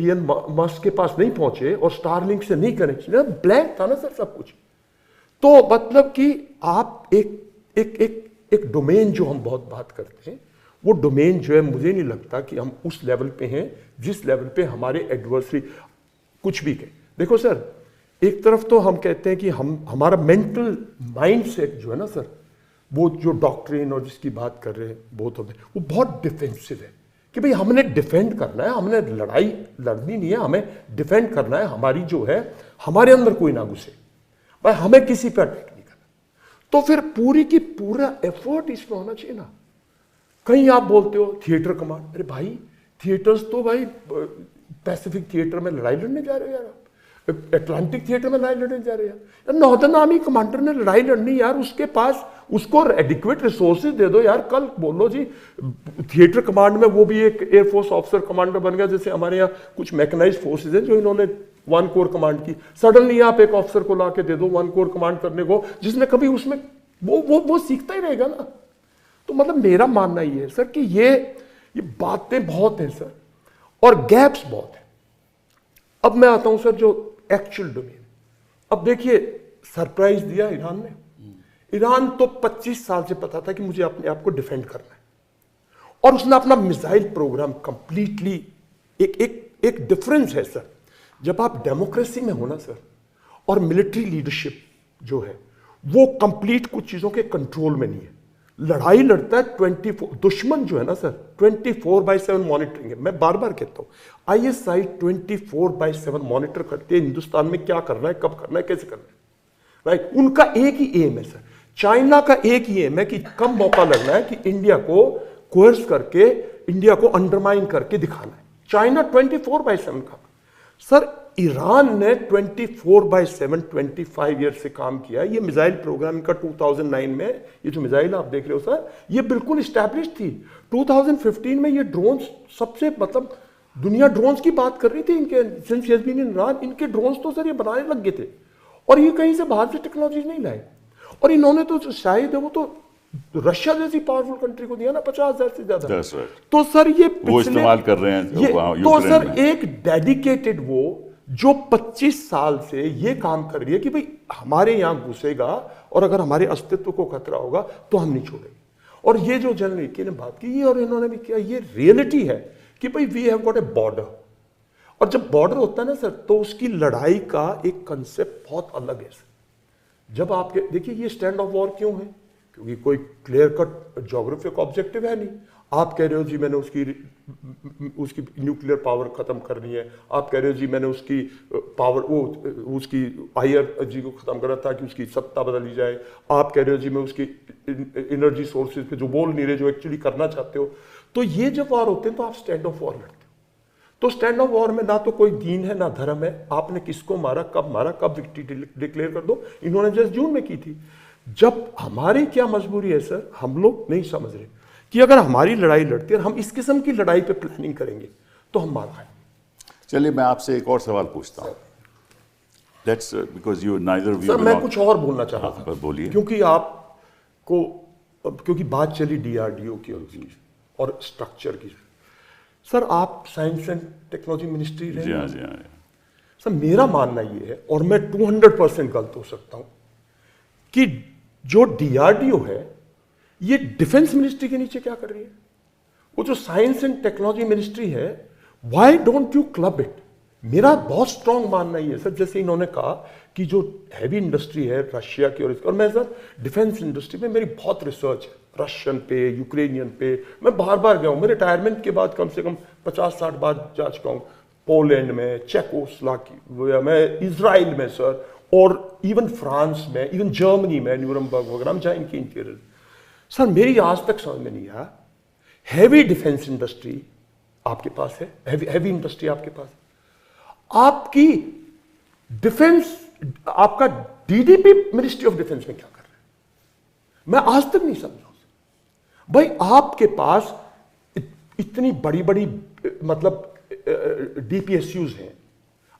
[SPEAKER 4] इलन मस्क के पास नहीं पहुंचे और स्टारलिंक से नहीं कनेक्शन, ब्लैंक था ना सर सब कुछ. तो मतलब कि आप एक डोमेन जो हम बहुत बात करते हैं, वो डोमेन जो है मुझे नहीं लगता कि हम उस लेवल पे हैं जिस लेवल पे हमारे एडवर्सरी कुछ भी कहें. देखो सर, एक तरफ तो हम कहते हैं कि हमारा मेंटल माइंड सेट जो है ना सर, वो जो डॉक्ट्रिन और जिसकी बात कर रहे हैं बहुत होते हैं, वो बहुत डिफेंसिव है कि भाई हमने डिफेंड करना है, हमने लड़ाई लड़नी नहीं है, हमें डिफेंड करना है. हमारी जो है हमारे अंदर कोई ना घुसे, भाई हमें किसी पर अटैक नहीं करना. तो फिर पूरी की पूरा एफर्ट इसमें होना चाहिए ना. कहीं आप बोलते हो थिएटर कमांड, अरे भाई थिएटर्स तो भाई पैसिफिक थिएटर में लड़ाई लड़ने जा रहे हैं यार, अटलांटिक थिएटर में लड़ाई लड़ने जा रहे हैं यार. नॉर्दर्न आर्मी कमांडर ने लड़ाई लड़नी यार, उसके पास उसको एडिक्वेट रिसोर्सेज दे दो यार. कल बोलो जी थिएटर कमांड में वो भी एक एयरफोर्स ऑफिसर कमांडर बन गया, जैसे हमारे यहाँ कुछ मैकेनाइज्ड फोर्सेज हैं जो इन्होंने 1 कोर कमांड की. सडनली आप एक ऑफिसर को ला के दे दो 1 कोर कमांड करने को, जिसने कभी उसमें वो सीखता ही रहेगा ना. तो मतलब मेरा मानना ये है सर कि ये बातें बहुत हैं सर और गैप्स बहुत हैं. अब मैं आता हूं सर जो एक्चुअल डोमेन. अब देखिए सरप्राइज दिया ईरान ने. ईरान तो 25 साल से पता था कि मुझे अपने आप को डिफेंड करना है, और उसने अपना मिसाइल प्रोग्राम कंप्लीटली एक डिफरेंस है सर. जब आप डेमोक्रेसी में हो ना सर, और मिलिट्री लीडरशिप जो है वो कंप्लीट कुछ चीजों के कंट्रोल में नहीं है. लड़ाई लड़ता है 24, दुश्मन जो है ना सर 24/7 मॉनिटरिंग है. मैं बार बार कहता हूं ISI 24/7 मॉनिटर करती है हिंदुस्तान में क्या करना है, कब करना है, कैसे करना है. राइट, उनका एक ही एम है सर. चाइना का एक ही एम है कि कम मौका लगना है कि इंडिया को कोर्स करके, इंडिया को अंडरमाइन करके दिखाना है. चाइना 24/7 का. सर ईरान ने 24/7 25 ईयर से काम किया. ये मिसाइल प्रोग्राम का 2009 में, ये जो मिसाइल आप देख रहे हो सर, ये बिल्कुल इस्टेब्लिश थी. 2015 में ये ड्रोन्स सबसे मतलब दुनिया ड्रोन्स की बात कर रही थी. इनके since he has been in Iran, इनके ड्रोन्स तो सर ये बनाने लग गए थे, और ये कहीं से बाहर से टेक्नोलॉजी नहीं लाए. और इन्होंने तो शायद वो तो रशिया जैसी पावरफुल कंट्री को दिया ना 50,000 से ज्यादा।
[SPEAKER 2] That's right.
[SPEAKER 4] तो सर ये
[SPEAKER 2] वो इस्तेमाल कर रहे हैं
[SPEAKER 4] ये,
[SPEAKER 2] वहाँ
[SPEAKER 4] तो
[SPEAKER 2] यूक्रेन
[SPEAKER 4] सर
[SPEAKER 2] में।
[SPEAKER 4] एक डेडिकेटेड वो जो 25 साल से ये काम कर रही है कि भाई हमारे यहां घुसेगा और अगर हमारे अस्तित्व को खतरा होगा तो हम नहीं छोड़ेंगे। और ये जो जनरल वीके ने बात की और इन्होंने भी किया, ये रियलिटी है कि भाई we have got a border. और जब बॉर्डर होता है ना सर, तो उसकी लड़ाई का एक कंसेप्ट बहुत अलग है सर। जब आपके देखिए ये स्टैंड ऑफ वॉर क्यों है, क्योंकि कोई क्लियर कट ज्योग्राफिक ऑब्जेक्टिव है नहीं। आप कह रहे हो जी मैंने उसकी न्यूक्लियर पावर खत्म करनी है, आप कह रहे हो जी मैंने उसकी पावर उसकी आईआर जी को खत्म करना था कि उसकी सत्ता बदली जाए, आप कह रहे हो जी मैं उसकी एनर्जी सोर्सेज पे जो बोल नहीं रहे जो एक्चुअली करना चाहते हो। तो ये जब वॉर होते हैं तो आप स्टैंड ऑफ वॉर लड़ते हो। तो स्टैंड ऑफ वॉर में ना तो कोई दीन है ना धर्म है, आपने किसको मारा कब विक्ट्री डिक्लेयर कर दो। इन्होंने जस्ट जून में की थी। जब हमारी क्या मजबूरी है सर, हम लोग नहीं समझ रहे कि अगर हमारी लड़ाई लड़ती है और हम इस किस्म की लड़ाई पे प्लानिंग करेंगे तो हम मार खाएंगे।
[SPEAKER 2] चलिए मैं आपसे एक और सवाल पूछता हूँ। That's because you neither of you
[SPEAKER 4] sir मैं
[SPEAKER 2] belong-
[SPEAKER 4] कुछ और बोलना चाह रहा
[SPEAKER 2] हाँ,
[SPEAKER 4] था,
[SPEAKER 2] बोलिए।
[SPEAKER 4] क्योंकि आपको क्योंकि बात चली डीआरडीओ की और स्ट्रक्चर की। सर आप साइंस एंड टेक्नोलॉजी मिनिस्ट्री रहे
[SPEAKER 2] जी हाँ
[SPEAKER 4] हैं।
[SPEAKER 2] जी हाँ।
[SPEAKER 4] सर मेरा मानना ये है, और मैं 200% गलत हो सकता हूं, कि जो डीआरडीओ है ये डिफेंस मिनिस्ट्री के नीचे क्या कर रही है। वो जो साइंस एंड टेक्नोलॉजी मिनिस्ट्री है, why don't you club it. मेरा बहुत स्ट्रांग मानना ये है सर, जैसे इन्होंने कहा कि जो हैवी इंडस्ट्री है रशिया की और मैं सर डिफेंस इंडस्ट्री में मेरी बहुत रिसर्च है, रशियन पे यूक्रेनियन पे मैं बार बार गया हूँ। मेरे रिटायरमेंट के बाद कम से कम 50-60 बार जा चुका हूँ, पोलैंड में, चेकोस्लोवाकिया में, इजराइल में सर, और इवन फ्रांस में, इवन जर्मनी में, न्यूरमबर्ग वगैरह हम जहाँ इनकी इंटीरियर। सर मेरी आज तक समझ में नहीं आया, हैवी डिफेंस इंडस्ट्री आपके पास है, हैवी इंडस्ट्री आपके पास, आपकी डिफेंस आपका डीडीपी मिनिस्ट्री ऑफ डिफेंस में क्या कर रहा है, मैं आज तक नहीं समझा। भाई आपके पास इतनी बड़ी बड़ी मतलब डीपीएसयूज हैं,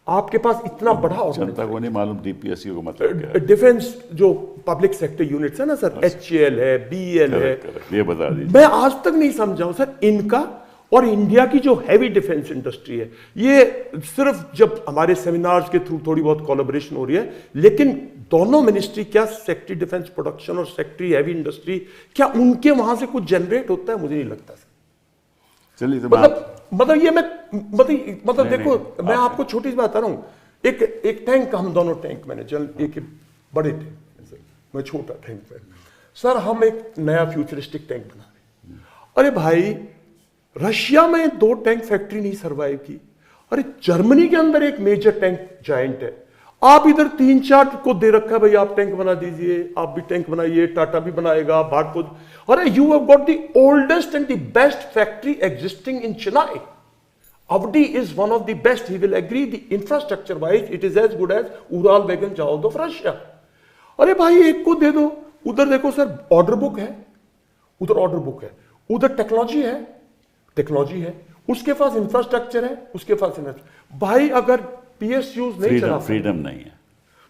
[SPEAKER 4] आपके पास इतना बड़ा
[SPEAKER 2] जनता को नहीं मालूम डीपीएसयू का मतलब क्या है।
[SPEAKER 4] डिफेंस जो पब्लिक सेक्टर यूनिट्स है ना सर, एचएएल है, बीएल है,
[SPEAKER 2] Correct, ये बता दीजिए।
[SPEAKER 4] मैं आज तक नहीं समझा हूं सर इनका और इंडिया की जो हैवी डिफेंस इंडस्ट्री है। ये सिर्फ जब हमारे सेमिनार्स के थ्रू थोड़ी बहुत कोलैबोरेशन हो रही है, लेकिन दोनों मिनिस्ट्री, क्या सेक्रेटरी डिफेंस प्रोडक्शन और सेक्रेटरी हैवी इंडस्ट्री, क्या उनके वहां से कुछ जनरेट होता है, मुझे नहीं लगता सर।
[SPEAKER 2] चलिए तो
[SPEAKER 4] मतलब ये मैं मतलब
[SPEAKER 2] नहीं,
[SPEAKER 4] देखो
[SPEAKER 2] नहीं,
[SPEAKER 4] मैं आपको छोटी सी बात बता रहा हूं। एक टैंक, हम दोनों टैंक मैंने एक बड़े टैंक, मैं छोटा टैंक में सर, हम एक नया फ्यूचरिस्टिक टैंक बना रहे। अरे भाई रशिया में 2 टैंक फैक्ट्री नहीं सर्वाइव की, अरे जर्मनी के अंदर एक मेजर टैंक जायंट है, आप इधर 3-4 को दे रखा है भाई आप टैंक बना दीजिए, आप भी टैंक बनाइए, टाटा भी बनाएगा, भारत। अरे you have got the oldest and the best factory existing in Chennai. Avdi is one of the best, he will agree, the infrastructure wise it is as good as Ural wagon Jawad of Russia। अरे भाई एक को दे दो, उधर देखो sir order book है, उधर order book है, उधर टेक्नोलॉजी है, उसके पास इंफ्रास्ट्रक्चर है, उसके पास भाई अगर पीएसयूज नहीं चला,
[SPEAKER 2] फ्रीडम नहीं है।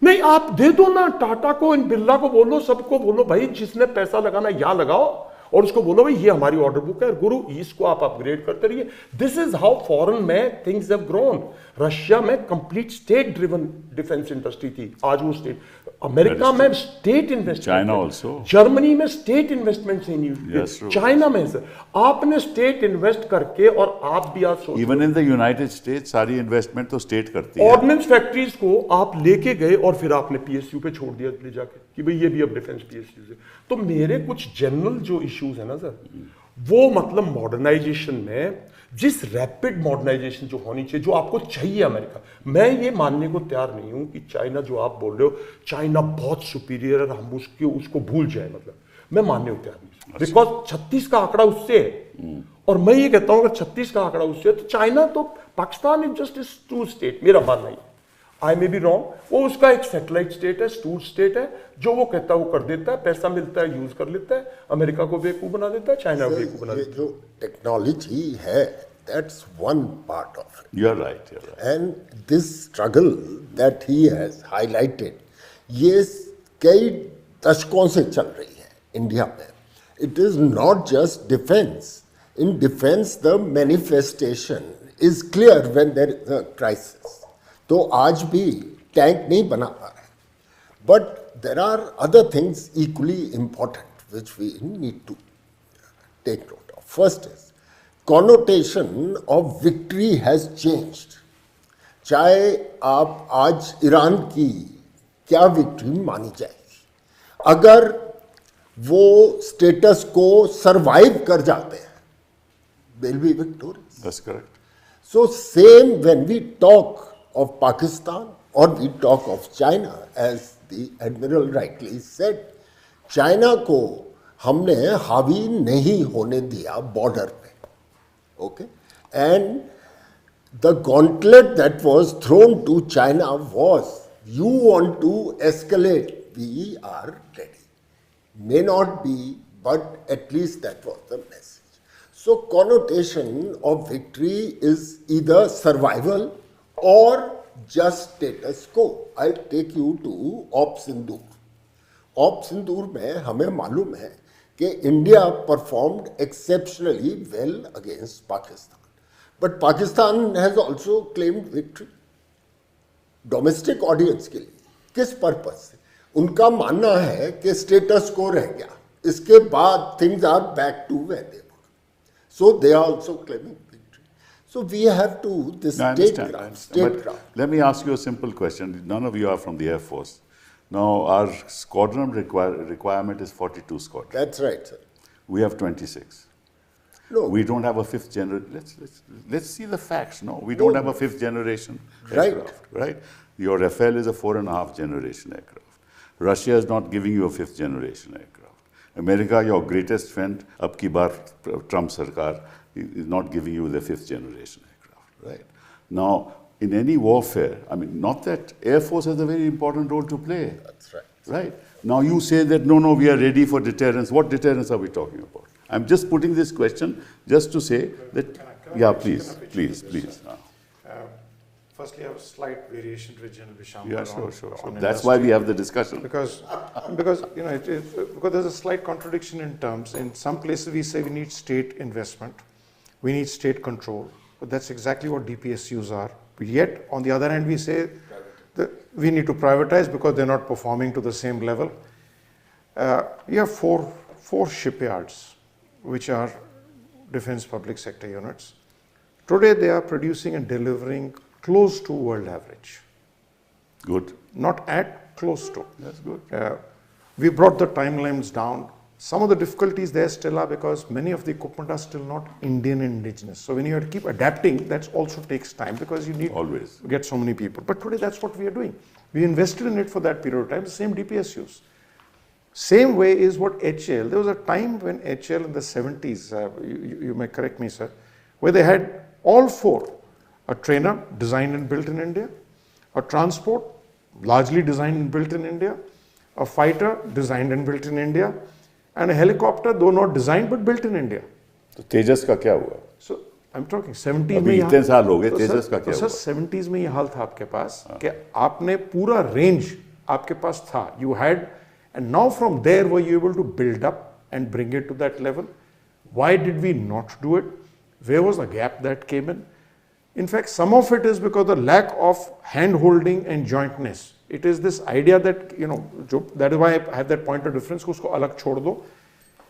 [SPEAKER 4] नहीं आप दे दो ना टाटा को, इन बिरला को बोलो, सबको बोलो भाई जिसने पैसा लगाना यहां लगाओ, और उसको बोलो भाई ये हमारी ऑर्डर बुक है, गुरु इसको आप अपग्रेड करते रहिए। दिस इज हाउ फॉरेन में थिंग्स हैव ग्रोन। रशिया में complete state driven defence industry थी, आज वो स्टेट, अमेरिका में estate investment,
[SPEAKER 2] China also,
[SPEAKER 4] Germany में स्टेट इन्वेस्टमेंट से, चाइना में सर आपने स्टेट इन्वेस्ट करके, और आप भी आज सोचिए
[SPEAKER 2] even in the United states सारी इन्वेस्टमेंट तो स्टेट करती है।
[SPEAKER 4] ऑर्डिनेंस फैक्ट्रीज को आप लेके गए और फिर आपने पीएसयू पे छोड़ दिया ले जाके कि भाई ये भी अब डिफेंस पीएसयू है। तो मेरे कुछ जनरल जो इश्यूज है ना सर, वो मतलब मॉडर्नाइजेशन में, जिस रैपिड मॉडर्नाइजेशन जो होनी चाहिए, जो आपको चाहिए अमेरिका, मैं ये मानने को तैयार नहीं हूं कि चाइना जो आप बोल रहे हो चाइना बहुत सुपीरियर है, हम उसको भूल जाए, मतलब मैं मानने को तैयार नहीं, बिकॉज 36 का आंकड़ा उससे है। और मैं ये कहता हूं अगर 36 का आंकड़ा उससे है तो चाइना तो Pakistan is just is two state, मेरा मानना है। आई मे बी रॉन्ग, वो उसका एक सैटेलाइट स्टेट है, स्टूड स्टेट है, जो वो कहता है वो कर देता है, पैसा मिलता है यूज कर लेता है, अमेरिका को बेवकूफ बना देता है, चाइना को बेवकूफ बना देता है।
[SPEAKER 1] जो टेक्नोलॉजी है, that's one part of it.
[SPEAKER 2] You are right.
[SPEAKER 1] And this struggle that he has highlighted, ये कई दशकों से चल रही है इंडिया में। it is not just defense. In defense, the manifestation is clear when there is a crisis. तो आज भी टैंक नहीं बना पा रहे. But there are other things equally important which we need to take note of. First is, connotation of victory has changed. चाहे आप आज ईरान की क्या विक्ट्री मानी जाएगी, अगर वो स्टेटस को सरवाइव कर जाते हैं, they'll be victorious.
[SPEAKER 2] That's correct.
[SPEAKER 1] So same when we talk of Pakistan or we talk of China, as the Admiral rightly said, China को हमने हावी नहीं होने दिया बॉर्डर पे, okay? And the gauntlet that was thrown to China was, you want to escalate, we are ready. May not be, but at least that was the message. So connotation of victory is either survival or just status quo. I'll take you to Op Sindoor. Op Sindoor में हमें मालूम है कि India performed exceptionally well against Pakistan. But Pakistan has also claimed victory. Domestic audience के लिए, किस purpose से? उनका मानना है कि स्टेटस को रह गया, इसके बाद things are back to where they were. So they are also claiming victory. So we have to, this state ground.
[SPEAKER 2] Let me ask you a simple question. None of you are from the Air Force. Now our squadron requirement is 42 squadrons.
[SPEAKER 1] That's right, sir.
[SPEAKER 2] We have 26.
[SPEAKER 1] No.
[SPEAKER 2] We don't have a fifth generation. Let's see the facts. No, we don't have a fifth generation aircraft, right? Your Rafale is a 4.5 generation aircraft. Russia is not giving you a fifth generation aircraft. America, your greatest friend, ab ki baar Trump sarkar, is not giving you the fifth generation aircraft, right? Now, in any warfare, I mean, not that Air Force has a very important role to play.
[SPEAKER 1] That's right.
[SPEAKER 2] Right? Now you say that, no, we are ready for deterrence. What deterrence are we talking about? I'm just putting this question just to say that, please.
[SPEAKER 3] Firstly, I have a slight variation with General Bisham.
[SPEAKER 2] Yeah, sure. That's why we have the discussion.
[SPEAKER 3] Because you know, because there's a slight contradiction in terms. In some places we say we need state investment, we need state control, but that's exactly what DPSUs are. But yet, on the other hand, we say that we need to privatize because they're not performing to the same level. We have four shipyards, which are defense public sector units. Today, they are producing and delivering close to world average.
[SPEAKER 2] Good.
[SPEAKER 3] Not at, close to.
[SPEAKER 2] That's good.
[SPEAKER 3] We brought the timelines down. Some of the difficulties there still are because many of the equipment are still not Indian indigenous. So when you have to keep adapting, that also takes time because you need
[SPEAKER 2] always
[SPEAKER 3] to get so many people. But today that's what we are doing. We invested in it for that period of time, the same DPSUs. Same way is what HAL. There was a time when HAL in the 70s, you may correct me, sir, where they had all four. A trainer designed and built in India, a transport largely designed and built in India, a fighter designed and built in India, and a helicopter, though not designed but built in India.
[SPEAKER 2] तो तेजस का क्या हुआ?
[SPEAKER 3] So I'm talking 70s
[SPEAKER 2] अभी इतने साल हो गए, तेजस का क्या हुआ?
[SPEAKER 3] सर 70s में ये हाल था आपके पास कि आपने पूरा रेंज आपके पास था. You had, and now from there were you able to build up and bring it to that level. Why did we not do it? Where was the gap that came in? In fact, some of it is because the lack of hand-holding and jointness. It is this idea that, you know, that is why I have that point of difference, usko alag chhod do.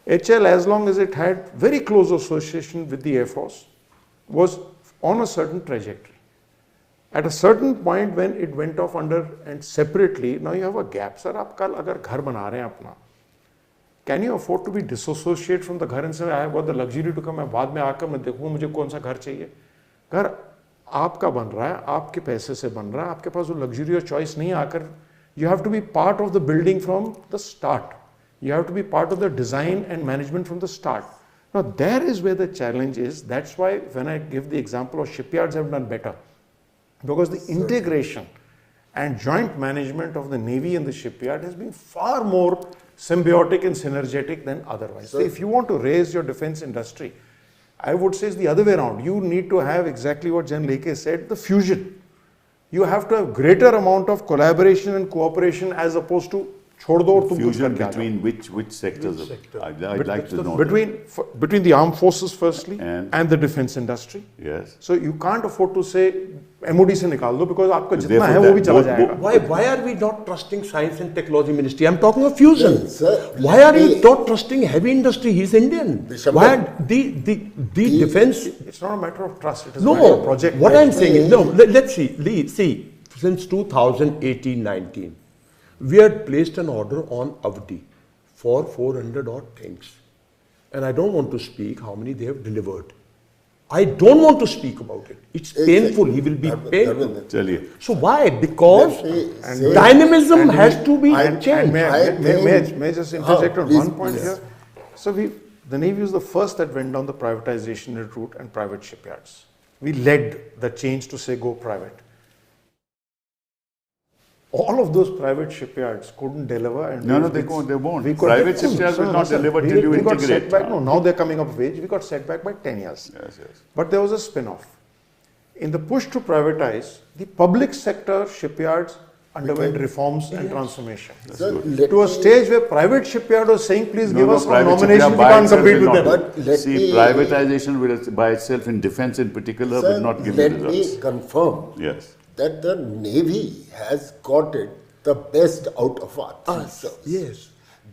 [SPEAKER 3] HL, as long as it had very close association with the Air Force, was on a certain trajectory. At a certain point when it went off under and separately, now you have a gap. Sir, aap kal agar ghar bana rahe hain apna, can you afford to be dissociate from the ghar and say, I have got the luxury to come, मैं बाद में आकर मैं देखूँ मुझे कौन सा घर चाहिए? घर आपका बन रहा है, आपके पैसे से बन रहा है, आपके पास वो लग्जरी और चॉइस नहीं आकर, you have to be part of the building from the start. You have to be part of the design and management from the start. Now there is where the challenge is. That's why when I give the example of shipyards have done better, because the integration and joint management of the Navy and the shipyard has been far more symbiotic and synergetic than otherwise. So if you want to raise your defense industry, I would say it's the other way around. You need to have exactly what Jan Leke said, the fusion. You have to have greater amount of collaboration and cooperation as opposed to छोड़ दो और तुम कुछ
[SPEAKER 2] Fusion
[SPEAKER 3] करके आ जाओ.
[SPEAKER 2] between which sectors?
[SPEAKER 4] Which sector?
[SPEAKER 2] I'd like to know.
[SPEAKER 3] Between the armed forces firstly
[SPEAKER 2] And
[SPEAKER 3] the defense industry.
[SPEAKER 2] Yes.
[SPEAKER 3] So you can't afford to say MOD से निकाल दो because आपका जितना
[SPEAKER 2] Therefore
[SPEAKER 3] है वो भी
[SPEAKER 2] that-
[SPEAKER 3] चला
[SPEAKER 2] both-
[SPEAKER 3] जाएगा.
[SPEAKER 4] Why are we not trusting Science and Technology Ministry? I'm talking of fusion.
[SPEAKER 1] No, sir,
[SPEAKER 4] Why are you
[SPEAKER 1] let me-
[SPEAKER 4] not trusting heavy industry? He's Indian.
[SPEAKER 1] Bishop,
[SPEAKER 4] Why are the defense?
[SPEAKER 3] It's not a matter of trust. It is a
[SPEAKER 4] No,
[SPEAKER 3] matter of project.
[SPEAKER 4] what I'm saying is, no, let's see. See, since 2018-19, we had placed an order on Avdi for 400 odd things. And I don't want to speak how many they have delivered. I don't want to speak about it. It's painful. He will be painful.
[SPEAKER 2] चलिए.
[SPEAKER 4] So why? Because
[SPEAKER 1] Let me say-
[SPEAKER 4] dynamism
[SPEAKER 3] And
[SPEAKER 4] has to be
[SPEAKER 3] and
[SPEAKER 4] changed.
[SPEAKER 3] may I just interject on
[SPEAKER 1] please,
[SPEAKER 3] one point
[SPEAKER 1] please.
[SPEAKER 3] here? So the Navy was the first that went down the privatization route and private shipyards. We led the change to say go private. All of those private shipyards couldn't deliver. And
[SPEAKER 2] No,
[SPEAKER 3] we-
[SPEAKER 2] they won't.
[SPEAKER 3] we got-
[SPEAKER 2] Private shipyards will not
[SPEAKER 3] sir.
[SPEAKER 2] deliver
[SPEAKER 3] We
[SPEAKER 2] till you
[SPEAKER 3] got
[SPEAKER 2] integrate.
[SPEAKER 3] set back. No, now they're coming up of age. We got set back by 10 years.
[SPEAKER 2] Yes, yes.
[SPEAKER 3] But there was a spin-off. In the push to privatize, the public sector shipyards underwent reforms and transformation.
[SPEAKER 1] Sir, let
[SPEAKER 3] To a
[SPEAKER 1] me-
[SPEAKER 3] stage where private shipyard was saying, please give us our
[SPEAKER 2] private
[SPEAKER 3] nomination,
[SPEAKER 2] shipyard
[SPEAKER 3] we
[SPEAKER 2] by
[SPEAKER 3] can't
[SPEAKER 2] itself
[SPEAKER 3] compete
[SPEAKER 2] will
[SPEAKER 3] with
[SPEAKER 2] not
[SPEAKER 3] them.
[SPEAKER 2] do.
[SPEAKER 1] But let
[SPEAKER 2] See,
[SPEAKER 1] me-
[SPEAKER 2] privatization will, by itself in defense in particular
[SPEAKER 1] Sir,
[SPEAKER 2] will not give you
[SPEAKER 1] let
[SPEAKER 2] results.
[SPEAKER 1] me confirm
[SPEAKER 2] Yes.
[SPEAKER 1] that the Navy has got it the best out of our three services.
[SPEAKER 4] Yes.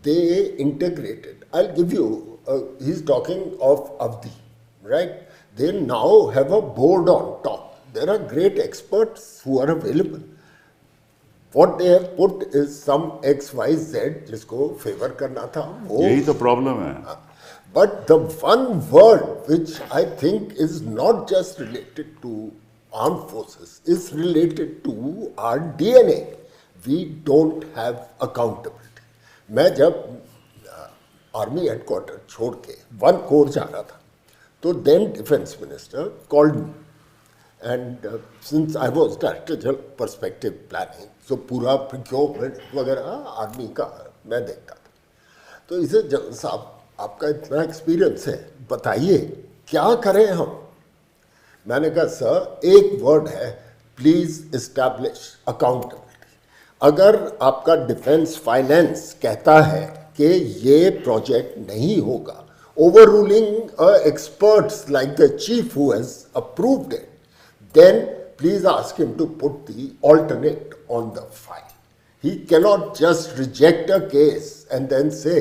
[SPEAKER 1] They integrated. I'll give you, he's talking of Avdi, right? They now have a board on top. There are great experts who are available. What they have put is some XYZ जिसको favor करना था वो
[SPEAKER 2] यही तो problem है.
[SPEAKER 1] But the one word which I think is not just related to armed forces, is related to our DNA. We don't have accountability. मैं जब army headquarter छोड़ के 1 कोर जा रहा था, तो then defense minister called me, and since I was director general perspective planning, so पूरा procurement वगैरह आर्मी का मैं देखता था. तो इसे जनरल साहब आपका इतना एक्सपीरियंस है, बताइए क्या करें हम. मैंने कहा सर एक वर्ड है, प्लीज एस्टैब्लिश अकाउंटेबिलिटी. अगर आपका डिफेंस फाइनेंस कहता है कि ये प्रोजेक्ट नहीं होगा, over ruling experts like the chief who has approved it, then please ask him to put the alternate on the file. He cannot just reject a case and then say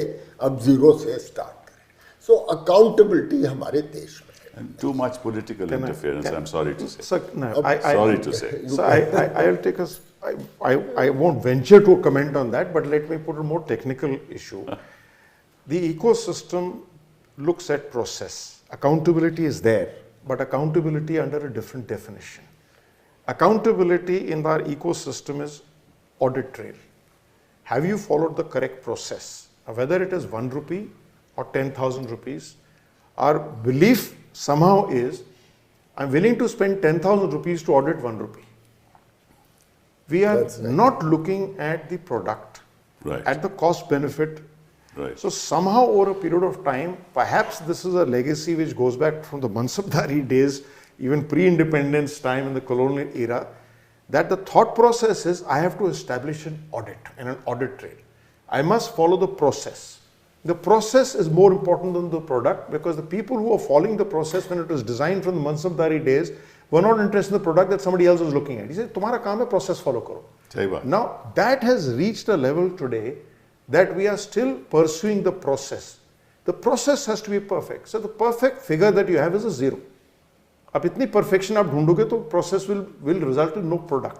[SPEAKER 1] अब zero से start करें. So accountability हमारे देश में है.
[SPEAKER 2] And too much political interference, I'm sorry to say.
[SPEAKER 3] Sir, no,
[SPEAKER 2] Sorry to say.
[SPEAKER 3] So I'll take us. I won't venture to comment on that, but let me put a more technical issue. The ecosystem looks at process. Accountability is there, but accountability under a different definition. Accountability in our ecosystem is audit trail. Have you followed the correct process? Now, whether it is 1 rupee or 10,000 rupees, our belief somehow is, I'm willing to spend 10,000 rupees to audit 1 rupee. We are
[SPEAKER 1] That's right.
[SPEAKER 3] not looking at the product,
[SPEAKER 2] Right.
[SPEAKER 3] at the cost benefit.
[SPEAKER 2] Right.
[SPEAKER 3] So somehow over a period of time, perhaps this is a legacy which goes back from the Mansabdari days, even pre-independence time in the colonial era, that the thought process is I have to establish an audit and an audit trail. I must follow the process. The process is more important than the product, because the people who are following the process when it was designed from the Mansabdari days were not interested in the product that somebody else was looking at. He said, "Tumhara kaam hai, process follow karo."
[SPEAKER 2] सही बात.
[SPEAKER 3] Now that has reached a level today that we are still pursuing the process. The process has to be perfect. So the perfect figure that you have is a 0. अब इतनी perfection आप ढूंढोगे तो process will result in no product.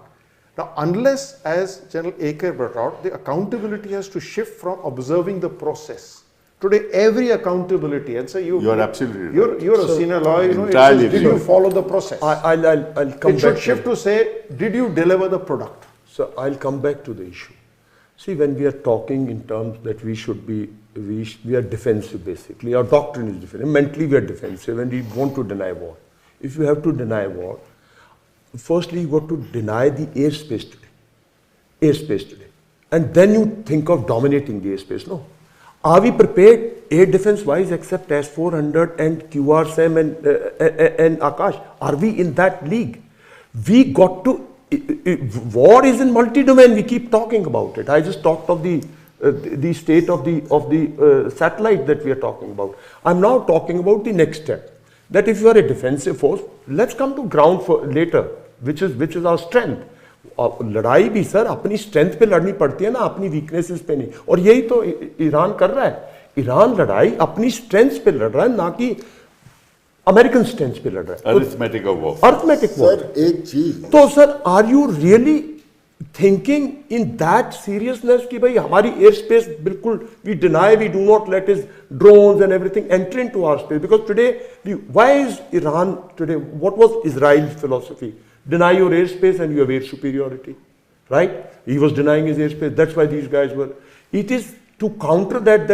[SPEAKER 3] Now unless, as General Aker brought out, the accountability has to shift from observing the process. Today every accountability, and say
[SPEAKER 2] You're absolutely right.
[SPEAKER 3] you're a senior lawyer, you know, it
[SPEAKER 2] Entirely
[SPEAKER 3] says, did you
[SPEAKER 2] right.
[SPEAKER 3] follow the process?
[SPEAKER 4] I'll come
[SPEAKER 3] It should
[SPEAKER 4] back.
[SPEAKER 3] shift to say, did you deliver the product?
[SPEAKER 4] So I'll come back to the issue. See, when we are talking in terms that we should be, we are defensive basically. Our doctrine is defensive. Mentally we are defensive and we want to deny war. If you have to deny war, firstly you got to deny the airspace today. And then you think of dominating the airspace. No. Are we prepared air defense wise except S-400 and QRSAM and Akash? Are we in that league? We got to, war is in multi-domain, we keep talking about it. I just talked of the the state of the satellite that we are talking about. I'm now talking about the next step. That if you are a defensive force, let's come to ground for later, which is our strength. लड़ाई भी sir अपनी strength पे लड़नी पड़ती है ना, अपनी weaknesses पे नहीं. और यही तो ईरान कर रहा है. ईरान लड़ाई अपनी स्ट्रेंथ पे लड़ रहा है, ना कि अमेरिकन स्ट्रेंथ पे लड़ रहा है.
[SPEAKER 2] Arithmetic of war.
[SPEAKER 4] Arithmetic war.
[SPEAKER 1] Sir एक चीज
[SPEAKER 4] तो sir are you really thinking in that seriousness कि भाई हमारी एयर स्पेस बिल्कुल we deny, we do not let is drones and everything enter into our space? Because today, why is Iran today, what was Israel's philosophy? Deny your airspace and you have air superiority, right? He was denying his airspace. That's why these guys were. It is to counter that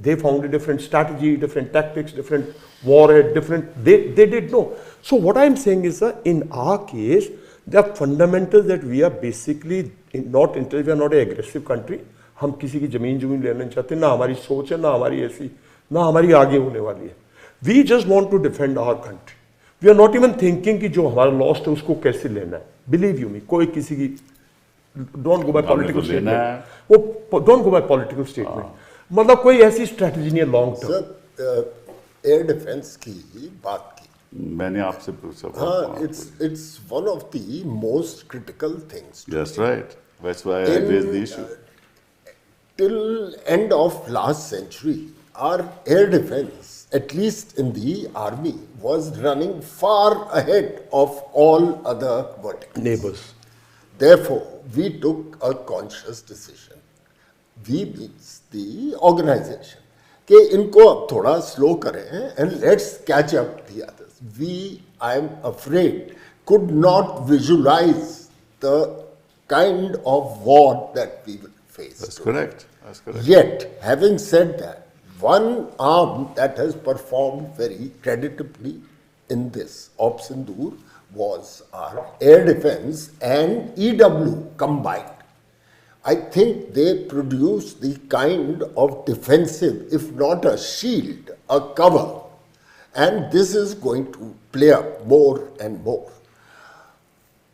[SPEAKER 4] they found a different strategy, different tactics, different warhead, different. They did know. So what I'm saying is, in our case, the fundamentals that we are basically not interested. We are not an aggressive country. हम किसी की जमीन लेना नहीं चाहते, ना हमारी सोच है, ना हमारी ऐसी, ना हमारी आगे होने वाली है. We just want to defend our country. We are not even thinking कि जो हमारा लॉस्ट है उसको कैसे लेना है. बिलीव यू मी, कोई किसी की don't go by political statement, वो don't go by political statement. मतलब कोई ऐसी स्ट्रेटजी नहीं है long term.
[SPEAKER 1] Sir air defence की बात की,
[SPEAKER 2] मैंने आपसे पूछा.
[SPEAKER 1] हाँ, it's one of the most critical things.
[SPEAKER 2] That's right. That's why I raised the issue.
[SPEAKER 1] Till end of last century, our air defense, at least in the army, was running far ahead of all other verticals.
[SPEAKER 4] Neighbors.
[SPEAKER 1] Therefore, we took a conscious decision. We means the organization कि इनको अब थोड़ा slow करें and let's catch up the others. We, I am afraid, could not visualize the kind of war that we will face.
[SPEAKER 2] That's correct. That's correct.
[SPEAKER 1] Yet, having said that, one arm that has performed very creditably in this Op Sindoor was our air defense and EW combined. I think they produce the kind of defensive, if not a shield, a cover. And this is going to play up more and more.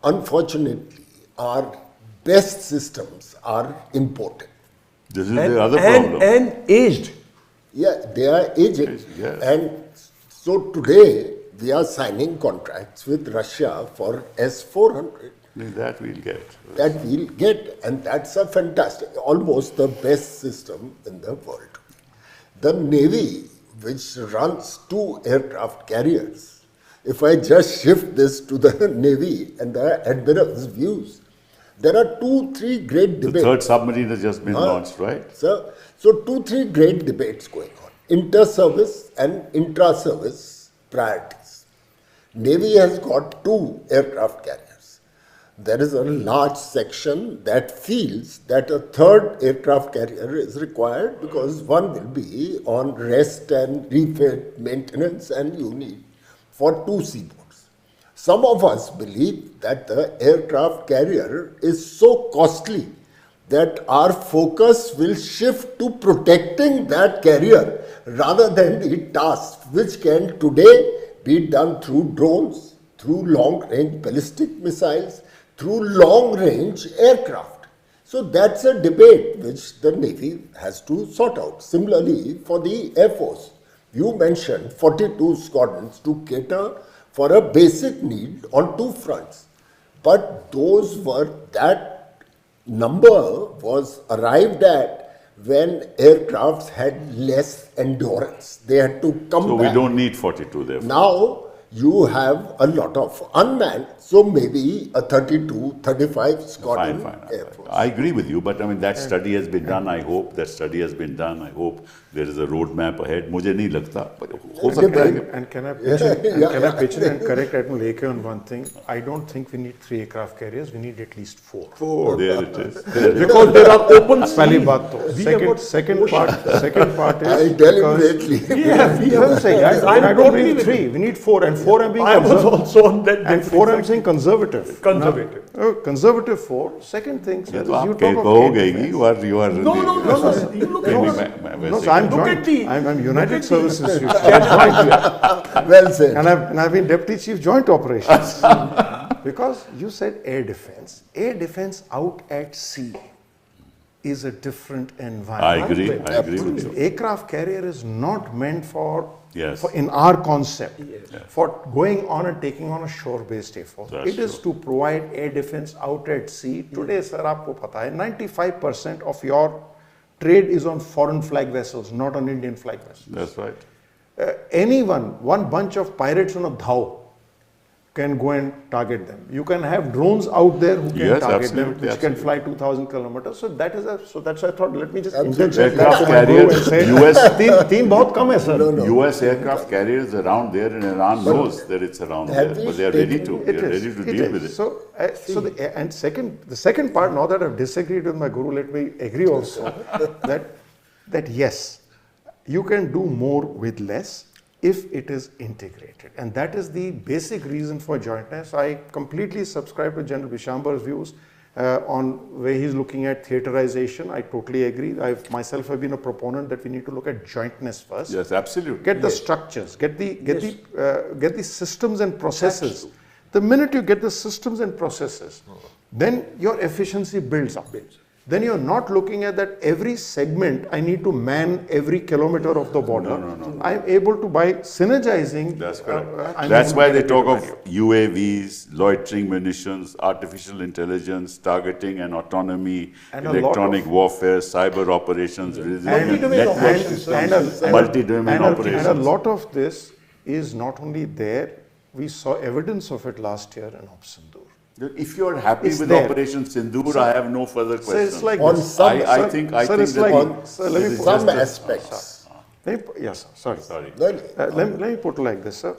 [SPEAKER 1] Unfortunately, our best systems are imported.
[SPEAKER 2] This is the other problem.
[SPEAKER 4] And aged.
[SPEAKER 1] Yeah, they are aging.
[SPEAKER 2] Yes.
[SPEAKER 1] And so today we are signing contracts with Russia for S-400.
[SPEAKER 2] That we'll get.
[SPEAKER 1] That we'll get, and that's a fantastic, almost the best system in the world. The Navy, which runs 2 aircraft carriers, if I just shift this to the Navy and the Admiral's views, there are 2-3 great debates.
[SPEAKER 2] The third submarine has just been launched, right?
[SPEAKER 1] So 2-3 great debates going on. Inter-service and intra-service priorities. Navy has got 2 aircraft carriers. There is a large section that feels that a 3rd aircraft carrier is required because one will be on rest and refit maintenance and you need for 2 seaboards. Some of us believe that the aircraft carrier is so costly that our focus will shift to protecting that carrier rather than the task which can today be done through drones, through long-range ballistic missiles, through long-range aircraft. So that's a debate which the Navy has to sort out. Similarly, for the Air Force, you mentioned 42 squadrons to cater for a basic need on 2 fronts. But those were, that number was arrived at when aircrafts had less endurance. They had to come
[SPEAKER 2] So
[SPEAKER 1] back.
[SPEAKER 2] we don't need 42 there.
[SPEAKER 1] Now you have a lot of unmanned, so maybe a 32, 35 squadron Air Force.
[SPEAKER 2] I agree with you, but I mean that study has been done. I hope that study has been done. I hope there is a roadmap ahead. मुझे नहीं लगता, but हो सकता है.
[SPEAKER 3] And can I pitch in and correct Admiral AK on one thing? I don't think we need 3 aircraft carriers. We need at least 4.
[SPEAKER 2] There it is. There it is.
[SPEAKER 4] Because there are open
[SPEAKER 3] पहली
[SPEAKER 4] seas.
[SPEAKER 3] बात तो.
[SPEAKER 4] We have got
[SPEAKER 3] Second part is
[SPEAKER 1] I deliberately.
[SPEAKER 4] Yeah, we have.
[SPEAKER 3] I don't need 3. We need 4, and 4 I'm being
[SPEAKER 4] I was
[SPEAKER 3] conservative.
[SPEAKER 4] also on that.
[SPEAKER 3] And 4 I'm saying conservative.
[SPEAKER 4] Conservative.
[SPEAKER 3] Now, conservative 4. Second thing, sir,
[SPEAKER 2] ये
[SPEAKER 3] is
[SPEAKER 2] तो
[SPEAKER 3] you
[SPEAKER 2] आप
[SPEAKER 3] talk of
[SPEAKER 2] कहोगे
[SPEAKER 3] air
[SPEAKER 2] he,
[SPEAKER 3] defense.
[SPEAKER 2] you are.
[SPEAKER 4] No. You look at
[SPEAKER 2] मैं
[SPEAKER 3] No,
[SPEAKER 2] वैसे
[SPEAKER 3] so I'm
[SPEAKER 4] Look
[SPEAKER 3] joint.
[SPEAKER 4] at the-
[SPEAKER 3] I'm United Services.
[SPEAKER 1] Well said.
[SPEAKER 3] And I've been Deputy Chief Joint Operations. Because you said air defense. Air defense out at sea. is a different
[SPEAKER 2] I
[SPEAKER 3] environment.
[SPEAKER 2] agree. I agree with you.
[SPEAKER 3] Aircraft carrier is not meant for,
[SPEAKER 2] Yes.
[SPEAKER 3] for in our concept, for going on and taking on a shore-based air force.
[SPEAKER 2] That's
[SPEAKER 3] It is to provide air defense out at sea. Today, sir, aapko pata hai, 95% of your trade is on foreign flag vessels, not on Indian flag vessels.
[SPEAKER 2] That's right.
[SPEAKER 3] Anyone, one bunch of pirates on a dhow can go and target them. You can have drones out there who can
[SPEAKER 2] Yes,
[SPEAKER 3] target them,
[SPEAKER 2] absolutely,
[SPEAKER 3] which can fly 2,000 kilometers. So that is so that's why I thought, let me just interject
[SPEAKER 2] Aircraft
[SPEAKER 3] that to my guru
[SPEAKER 2] carriers,
[SPEAKER 3] and say,
[SPEAKER 2] US
[SPEAKER 3] teen bahut kam hai, sir.
[SPEAKER 2] US aircraft carriers around there, and Iran knows that it's around there, but they are ready to. They are ready to deal with it.
[SPEAKER 3] So, the second part, now that I've disagreed with my guru, let me agree also that yes, you can do more with less if it is integrated, and that is the basic reason for jointness. I completely subscribe to General Bishambar's views on where he's looking at theaterization. I totally agree. I myself have been a proponent that we need to look at jointness first.
[SPEAKER 2] Yes, absolutely.
[SPEAKER 3] Get the structures, get the systems and processes. The minute you get the systems and processes, then your efficiency builds up. Then you're not looking at that every segment I need to man every kilometer of the border.
[SPEAKER 2] No.
[SPEAKER 3] I'm able to, by synergizing.
[SPEAKER 2] That's correct.
[SPEAKER 3] I'm
[SPEAKER 2] That's
[SPEAKER 3] able
[SPEAKER 2] why
[SPEAKER 3] to
[SPEAKER 2] they
[SPEAKER 3] get
[SPEAKER 2] talk
[SPEAKER 3] greater
[SPEAKER 2] of
[SPEAKER 3] value.
[SPEAKER 2] UAVs, loitering munitions, artificial intelligence, targeting and autonomy,
[SPEAKER 3] And a lot
[SPEAKER 2] electronic
[SPEAKER 3] of-
[SPEAKER 2] warfare, cyber operations, resilient
[SPEAKER 4] Multi-domain
[SPEAKER 2] network
[SPEAKER 4] operations.
[SPEAKER 2] systems,
[SPEAKER 3] and
[SPEAKER 2] multi-domain
[SPEAKER 3] a
[SPEAKER 2] operations.
[SPEAKER 3] lot of this is not only there, we saw evidence of it last year in Sindoor.
[SPEAKER 2] If you are happy
[SPEAKER 3] It's
[SPEAKER 2] with
[SPEAKER 3] there.
[SPEAKER 2] Operation Sindoor, I have no further
[SPEAKER 3] So
[SPEAKER 2] questions.
[SPEAKER 3] it's like
[SPEAKER 1] On
[SPEAKER 3] this.
[SPEAKER 1] some-
[SPEAKER 2] I
[SPEAKER 3] Sir,
[SPEAKER 2] think
[SPEAKER 3] it's
[SPEAKER 2] that
[SPEAKER 3] like-
[SPEAKER 1] On
[SPEAKER 3] Sir, let me put-
[SPEAKER 1] some
[SPEAKER 2] just a-
[SPEAKER 1] aspects.
[SPEAKER 3] Yes, sir. Sorry.
[SPEAKER 1] No, no.
[SPEAKER 3] Let me put it like this, sir.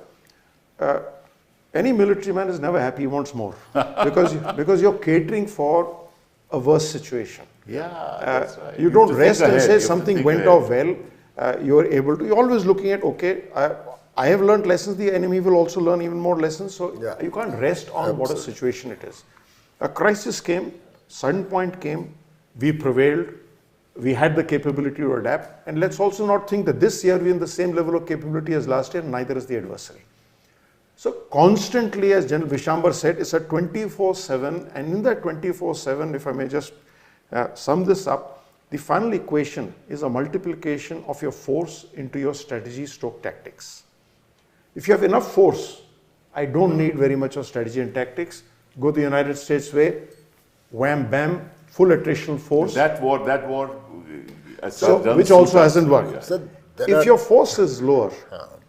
[SPEAKER 3] Any military man is never happy, he wants more. because you're catering for a worse situation.
[SPEAKER 2] Yeah, that's right.
[SPEAKER 3] You
[SPEAKER 2] have
[SPEAKER 3] don't
[SPEAKER 2] to
[SPEAKER 3] rest
[SPEAKER 2] think
[SPEAKER 3] and
[SPEAKER 2] ahead.
[SPEAKER 3] say
[SPEAKER 2] You have to
[SPEAKER 3] something
[SPEAKER 2] think
[SPEAKER 3] went
[SPEAKER 2] ahead.
[SPEAKER 3] off well. You're able to, you're always looking at, okay, I have learned lessons, the enemy will also learn even more lessons. So
[SPEAKER 1] Yeah.
[SPEAKER 3] you can't rest on what a situation it is. A crisis came, sudden point came, we prevailed, we had the capability to adapt. And let's also not think that this year we're in the same level of capability as last year, neither is the adversary. So constantly, as General Bishambar said, it's a 24/7, and in that 24/7, if I may just sum this up, the final equation is a multiplication of your force into your strategy stroke tactics. If you have enough force, I don't need very much of strategy and tactics. Go the United States way, wham bam, full attritional force.
[SPEAKER 2] That war, as
[SPEAKER 3] So,
[SPEAKER 2] runs
[SPEAKER 3] which
[SPEAKER 2] through
[SPEAKER 3] also
[SPEAKER 2] that.
[SPEAKER 3] hasn't worked.
[SPEAKER 1] So there
[SPEAKER 3] If
[SPEAKER 1] are-
[SPEAKER 3] your force is lower,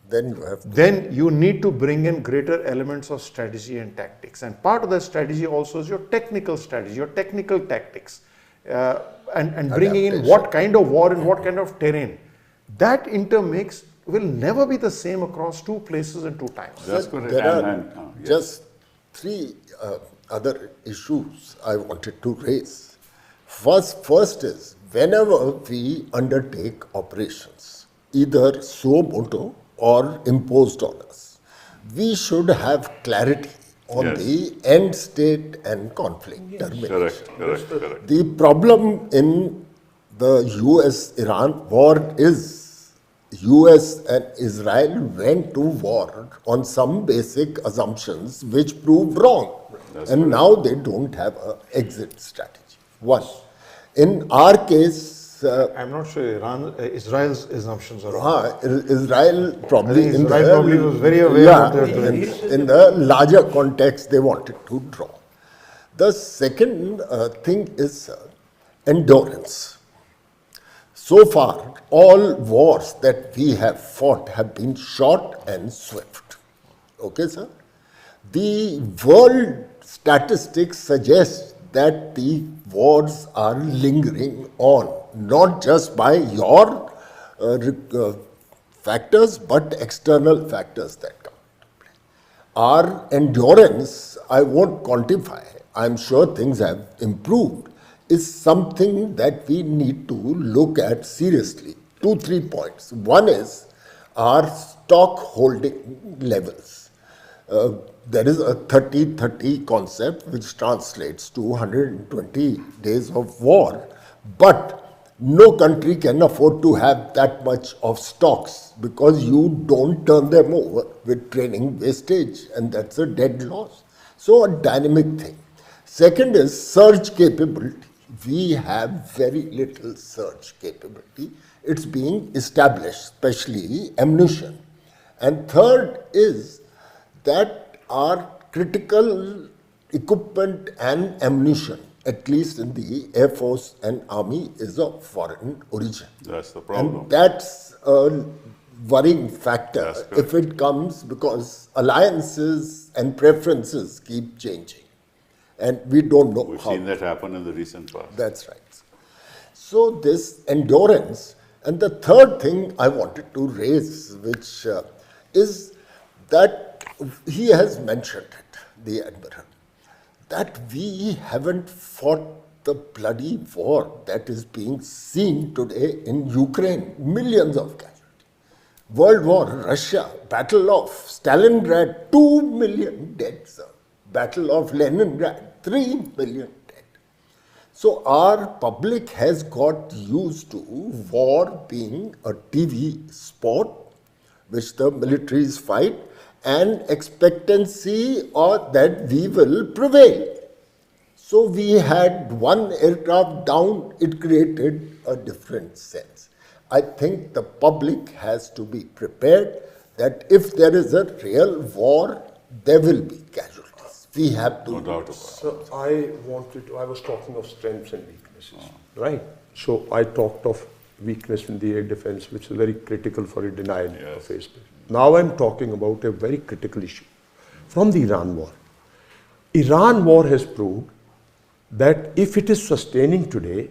[SPEAKER 1] then you have to.
[SPEAKER 3] then you need to bring in greater elements of strategy and tactics. And part of that strategy also is your technical strategy, your technical tactics, and bringing in
[SPEAKER 1] Adaptation.
[SPEAKER 3] what kind of war and what kind of terrain. That intermix will never be the same across two places and two times.
[SPEAKER 2] That's
[SPEAKER 1] Sir,
[SPEAKER 2] correct.
[SPEAKER 1] there are
[SPEAKER 2] Yes.
[SPEAKER 1] just three other issues I wanted to raise. First is, whenever we undertake operations, either suo moto or imposed on us, we should have clarity on
[SPEAKER 2] Yes.
[SPEAKER 1] the end state and conflict termination.
[SPEAKER 2] Correct.
[SPEAKER 1] The problem in the US-Iran war is US and Israel went to war on some basic assumptions which proved wrong. And now they don't have an exit strategy. One. In our case,
[SPEAKER 3] I'm not sure Israel's assumptions are wrong.
[SPEAKER 1] Israel probably
[SPEAKER 3] I think Israel probably was very aware
[SPEAKER 1] yeah,
[SPEAKER 3] what they were doing.
[SPEAKER 1] in the larger context they wanted to draw. The second thing is endurance. So far, all wars that we have fought have been short and swift. Okay, sir? The world statistics suggest that the wars are lingering on, not just by your factors, but external factors that come into play. Our endurance, I won't quantify, I'm sure things have improved, is something that we need to look at seriously. 2-3 points. One is our stock holding levels. There is a 30-30 concept which translates to 120 days of war, but no country can afford to have that much of stocks because you don't turn them over with training wastage, and that's a dead loss. So a dynamic thing. Second is surge capability. we have very little search capability. It's being established, especially ammunition. And third is that our critical equipment and ammunition, at least in the Air Force and Army, is of foreign origin.
[SPEAKER 2] That's the problem.
[SPEAKER 1] And that's a worrying factor
[SPEAKER 2] That's correct.
[SPEAKER 1] if it comes, because alliances and preferences keep changing. And we don't know
[SPEAKER 2] We've
[SPEAKER 1] how.
[SPEAKER 2] seen that happen in the recent past.
[SPEAKER 1] That's right. So this endurance, and the third thing I wanted to raise, which is that he has mentioned it, the Admiral, that we haven't fought the bloody war that is being seen today in Ukraine, millions of casualties. World War, Russia, Battle of Stalingrad, 2 million dead, sir. Battle of Leningrad, 3 million dead. So our public has got used to war being a TV sport, which the militaries fight, and expectancy or that we will prevail. So we had one aircraft down, it created a different sense. I think the public has to be prepared that if there is a real war, there will be casualties. We have to.
[SPEAKER 2] No doubt about it.
[SPEAKER 4] So I was talking of strengths and weaknesses, right? So I talked of weakness in the air defense, which is very critical for a denial of airspace. Now I'm talking about a very critical issue from the Iran war. Iran war has proved that if it is sustaining today,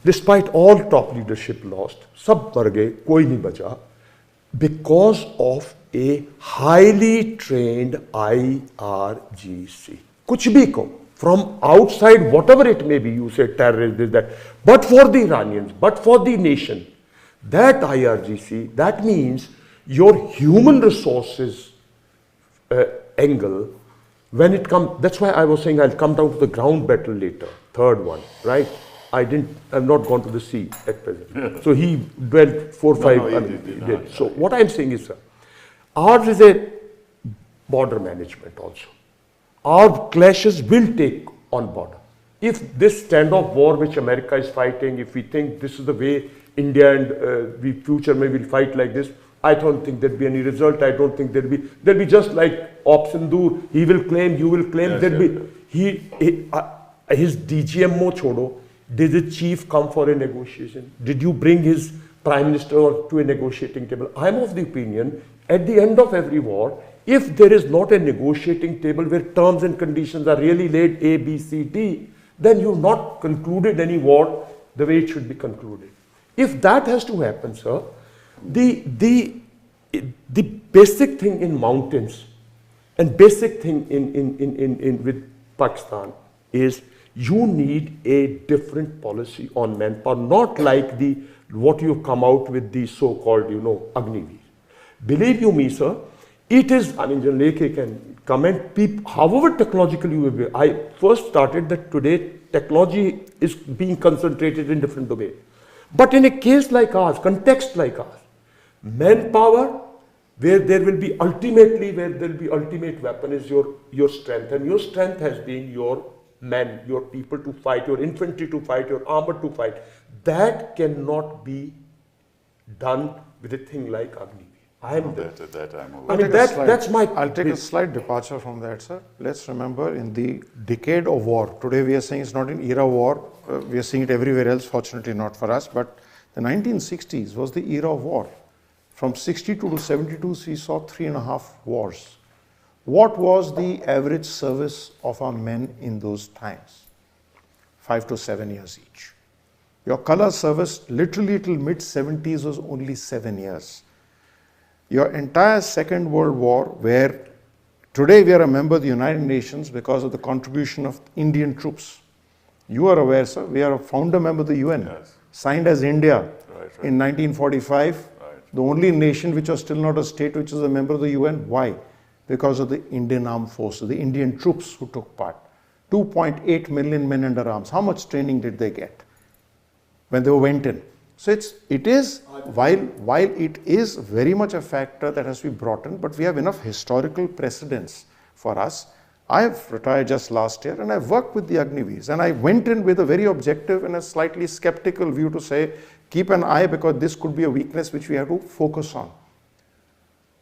[SPEAKER 4] despite all top leadership lost, sab mar gaye, koi nahi bacha, because of a highly trained IRGC. Kuch bhi ko, from outside, whatever it may be, you say terrorist, this, that, but for the Iranians, but for the nation, that IRGC, that means your human resources angle, when it comes, that's why I was saying I'll come down to the ground battle later, third one, right? I've not gone to the sea at present. So he dwelt 4 or 5,
[SPEAKER 2] he did.
[SPEAKER 4] So what I'm saying is, sir, ours is a border management also. Our clashes will take on border. If this standoff war which America is fighting, if we think this is the way India and the future may will fight like this, I don't think there'd be any result. I don't think there'll be just like Op Sindoor. He will claim, you will claim. His DGMO chodo. Did the chief come for a negotiation? Did you bring his prime minister to a negotiating table? I'm of the opinion, at the end of every war, if there is not a negotiating table where terms and conditions are really laid A, B, C, D, then you've not concluded any war the way it should be concluded. If that has to happen, sir, the basic thing in mountains and basic thing in with Pakistan is you need a different policy on manpower, not like what you've come out with the so-called, Agniveer. Believe you me, sir, it is, I mean, Lekhe can comment, however technological you will be. I first started that today technology is being concentrated in different domains. But in a case like ours, context like ours, manpower, where there will be ultimate weapon is your strength. And your strength has been your men, your people to fight, your infantry to fight, your armor to fight. That cannot be done with a thing like Agniveer.
[SPEAKER 3] I'll take a slight departure from that, sir. Let's remember, in the decade of war, today we are saying it's not an era war, we are seeing it everywhere else, fortunately not for us, but the 1960s was the era of war. From 62 to 72, we saw 3.5 wars. What was the average service of our men in those times? 5 to 7 years each. Your color service literally till mid-70s was only 7 years. Your entire Second World War, where today we are a member of the United Nations because of the contribution of Indian troops. You are aware, sir, we are a founder member of the UN, signed as India in 1945. The only nation which was still not a state which is a member of the UN. Why? Because of the Indian armed forces, the Indian troops who took part. 2.8 million men under arms. How much training did they get when they went in? So it is, while it is very much a factor that has to be brought in, but we have enough historical precedents for us. I've retired just last year and I've worked with the Agniveers, and I went in with a very objective and a slightly skeptical view to say, keep an eye because this could be a weakness which we have to focus on.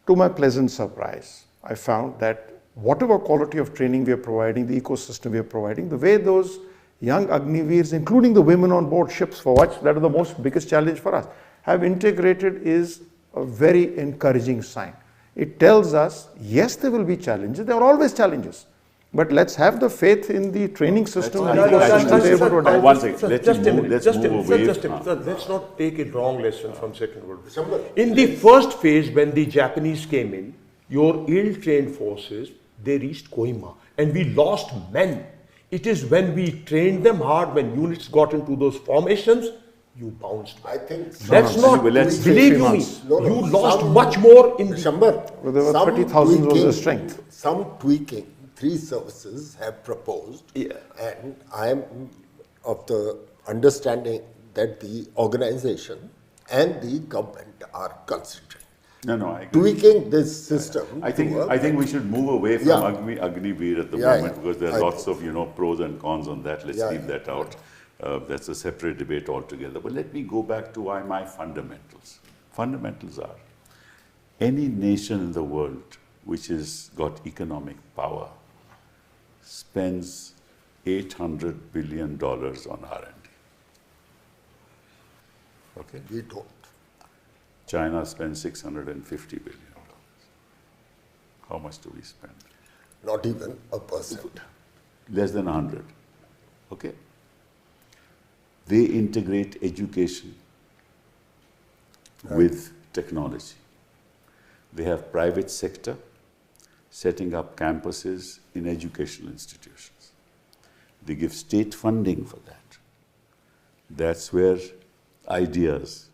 [SPEAKER 3] To my pleasant surprise, I found that whatever quality of training we are providing, the ecosystem we are providing, the way those young Agniveers, including the women on board ships, for which that is the most biggest challenge for us, have integrated is a very encouraging sign. It tells us, yes, there will be challenges. There are always challenges. But let's have the faith in the training system.
[SPEAKER 2] One second.
[SPEAKER 4] Let's not take a wrong lesson from Second World War. In the first phase, when the Japanese came in, your ill-trained forces, they reached Kohima, and we lost men. It is when we trained them hard, when units got into those formations, you bounced back.
[SPEAKER 1] I think
[SPEAKER 4] That's not, believe you me, you lost much more in the...
[SPEAKER 1] Shambar,
[SPEAKER 3] Well, there were 30,000 was the strength.
[SPEAKER 1] Some tweaking, 3 services have proposed, and I am of the understanding that the organization and the government are considering
[SPEAKER 2] No, I agree.
[SPEAKER 1] tweaking this system.
[SPEAKER 2] I think we should move away from Agniveer at the moment because there are lots of pros and cons on that. Let's leave that out. That's a separate debate altogether. But let me go back to my fundamentals. Fundamentals are any nation in the world which has got economic power spends $800 billion on R&D. Okay?
[SPEAKER 1] We don't.
[SPEAKER 2] China spends $650 billion. How much do we spend?
[SPEAKER 1] Not even 1%.
[SPEAKER 2] Less than 100. Okay? They integrate education with technology. They have private sector setting up campuses in educational institutions. They give state funding for that. That's where ideas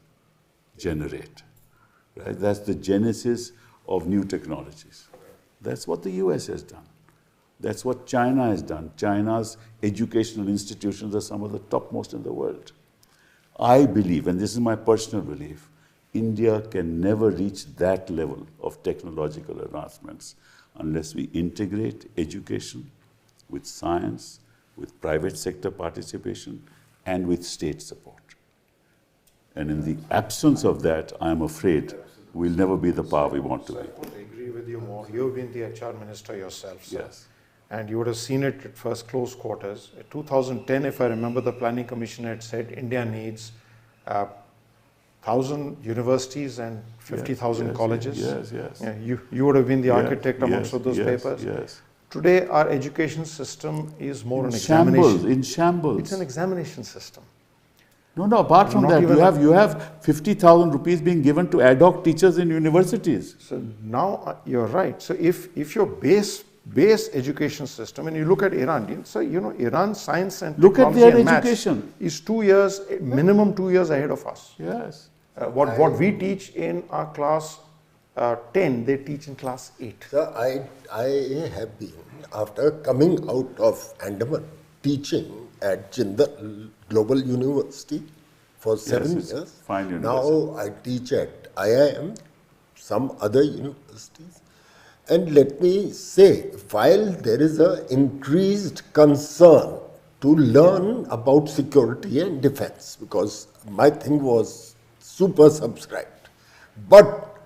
[SPEAKER 2] generate. Right? That's the genesis of new technologies. That's what the US has done. That's what China has done. China's educational institutions are some of the topmost in the world. I believe, and this is my personal belief, India can never reach that level of technological advancements unless we integrate education with science, with private sector participation, and with state support. And in the absence of that, I am afraid we'll never be the power we want to be.
[SPEAKER 3] I couldn't agree with you more. You've been the HR minister yourself, sir.
[SPEAKER 2] Yes.
[SPEAKER 3] And you would have seen it at first close quarters. In 2010, if I remember, the Planning Commission had said India needs 1,000 universities and 50,000 colleges.
[SPEAKER 2] Yes, yes.
[SPEAKER 3] Yeah, you would have been the architect amongst those papers.
[SPEAKER 2] Yes.
[SPEAKER 3] Today, our education system is more an examination.
[SPEAKER 2] In shambles.
[SPEAKER 3] It's an examination system.
[SPEAKER 2] No, apart from that, you have 50,000 rupees being given to ad hoc teachers in universities.
[SPEAKER 3] So now you're right. So if your base education system, and you look at Iran, so Iran science and
[SPEAKER 2] look at
[SPEAKER 3] technology
[SPEAKER 2] their
[SPEAKER 3] and
[SPEAKER 2] education
[SPEAKER 3] is 2 years, minimum 2 years ahead of us.
[SPEAKER 2] Yes.
[SPEAKER 3] What we teach in our class 10, they teach in class 8.
[SPEAKER 1] So I have been, after coming out of Andaman, teaching at Jindal Global University for 7 years.
[SPEAKER 2] Fine university.
[SPEAKER 1] Now I teach at IIM, some other universities. And let me say, while there is an increased concern to learn about security and defense, because my thing was super subscribed, but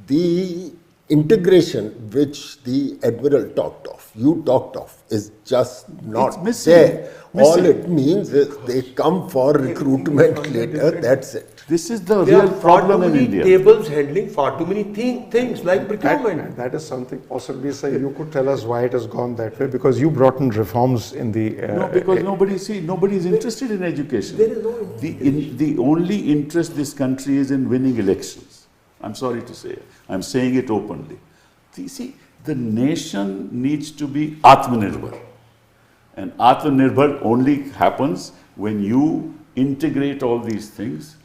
[SPEAKER 1] the integration which the Admiral talked of, you talked of, is just not there. All it means is they come for recruitment later, that's it.
[SPEAKER 2] This is the
[SPEAKER 4] There
[SPEAKER 2] real
[SPEAKER 4] are far
[SPEAKER 2] problem
[SPEAKER 4] too
[SPEAKER 2] in
[SPEAKER 4] many
[SPEAKER 2] India.
[SPEAKER 4] tables handling far too many things like procurement.
[SPEAKER 3] That is something possibly, sir, you could tell us why it has gone that way, because you brought in reforms in the...
[SPEAKER 2] No, because nobody is interested in education.
[SPEAKER 4] There is no interest.
[SPEAKER 2] The only interest this country is in winning elections. I'm sorry to say. I'm saying it openly. See, the nation needs to be Atmanirbhar. And Atmanirbhar only happens when you integrate all these things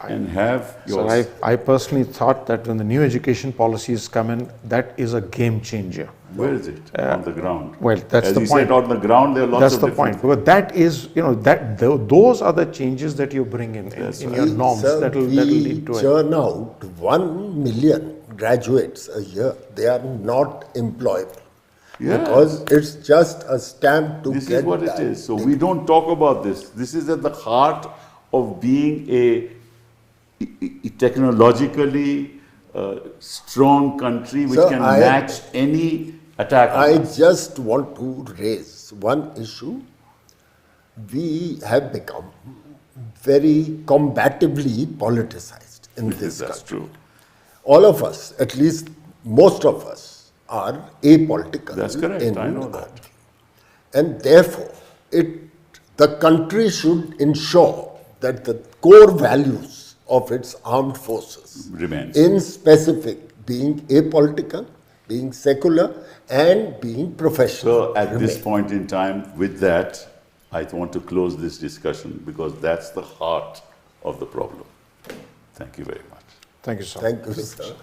[SPEAKER 2] and have your...
[SPEAKER 3] So I personally thought that when the new education policies come in, that is a game changer.
[SPEAKER 2] Where is it? On the ground.
[SPEAKER 3] Well, that's
[SPEAKER 2] As
[SPEAKER 3] the
[SPEAKER 2] you
[SPEAKER 3] point.
[SPEAKER 2] said, on the ground, there are lots
[SPEAKER 3] That's
[SPEAKER 2] of
[SPEAKER 3] the
[SPEAKER 2] different...
[SPEAKER 3] point. But that is, those are the changes that you bring in your norms
[SPEAKER 1] Sir,
[SPEAKER 3] that will lead to it.
[SPEAKER 1] churn out 1 million graduates a year. They are not employable.
[SPEAKER 2] Yeah.
[SPEAKER 1] Because it's just a stamp to
[SPEAKER 2] This
[SPEAKER 1] get
[SPEAKER 2] is what it
[SPEAKER 1] that.
[SPEAKER 2] is. So we don't talk about this. This is at the heart of being a technologically strong country which
[SPEAKER 1] Sir,
[SPEAKER 2] can match any attack on
[SPEAKER 1] I
[SPEAKER 2] us.
[SPEAKER 1] just want to raise one issue. We have become very combatively politicized in this
[SPEAKER 2] That's
[SPEAKER 1] country.
[SPEAKER 2] true.
[SPEAKER 1] All of us, at least most of us, are apolitical.
[SPEAKER 2] That's correct.
[SPEAKER 1] in
[SPEAKER 2] I know
[SPEAKER 1] our
[SPEAKER 2] that.
[SPEAKER 1] view. And therefore, the country should ensure that the core values of its armed forces
[SPEAKER 2] Remains.
[SPEAKER 1] in specific being apolitical, being secular, and being professional.
[SPEAKER 2] So at this
[SPEAKER 1] remain.
[SPEAKER 2] point in time, with that, I want to close this discussion because that's the heart of the problem. Thank you very much.
[SPEAKER 3] Thank you, sir.
[SPEAKER 1] Thank you, sir.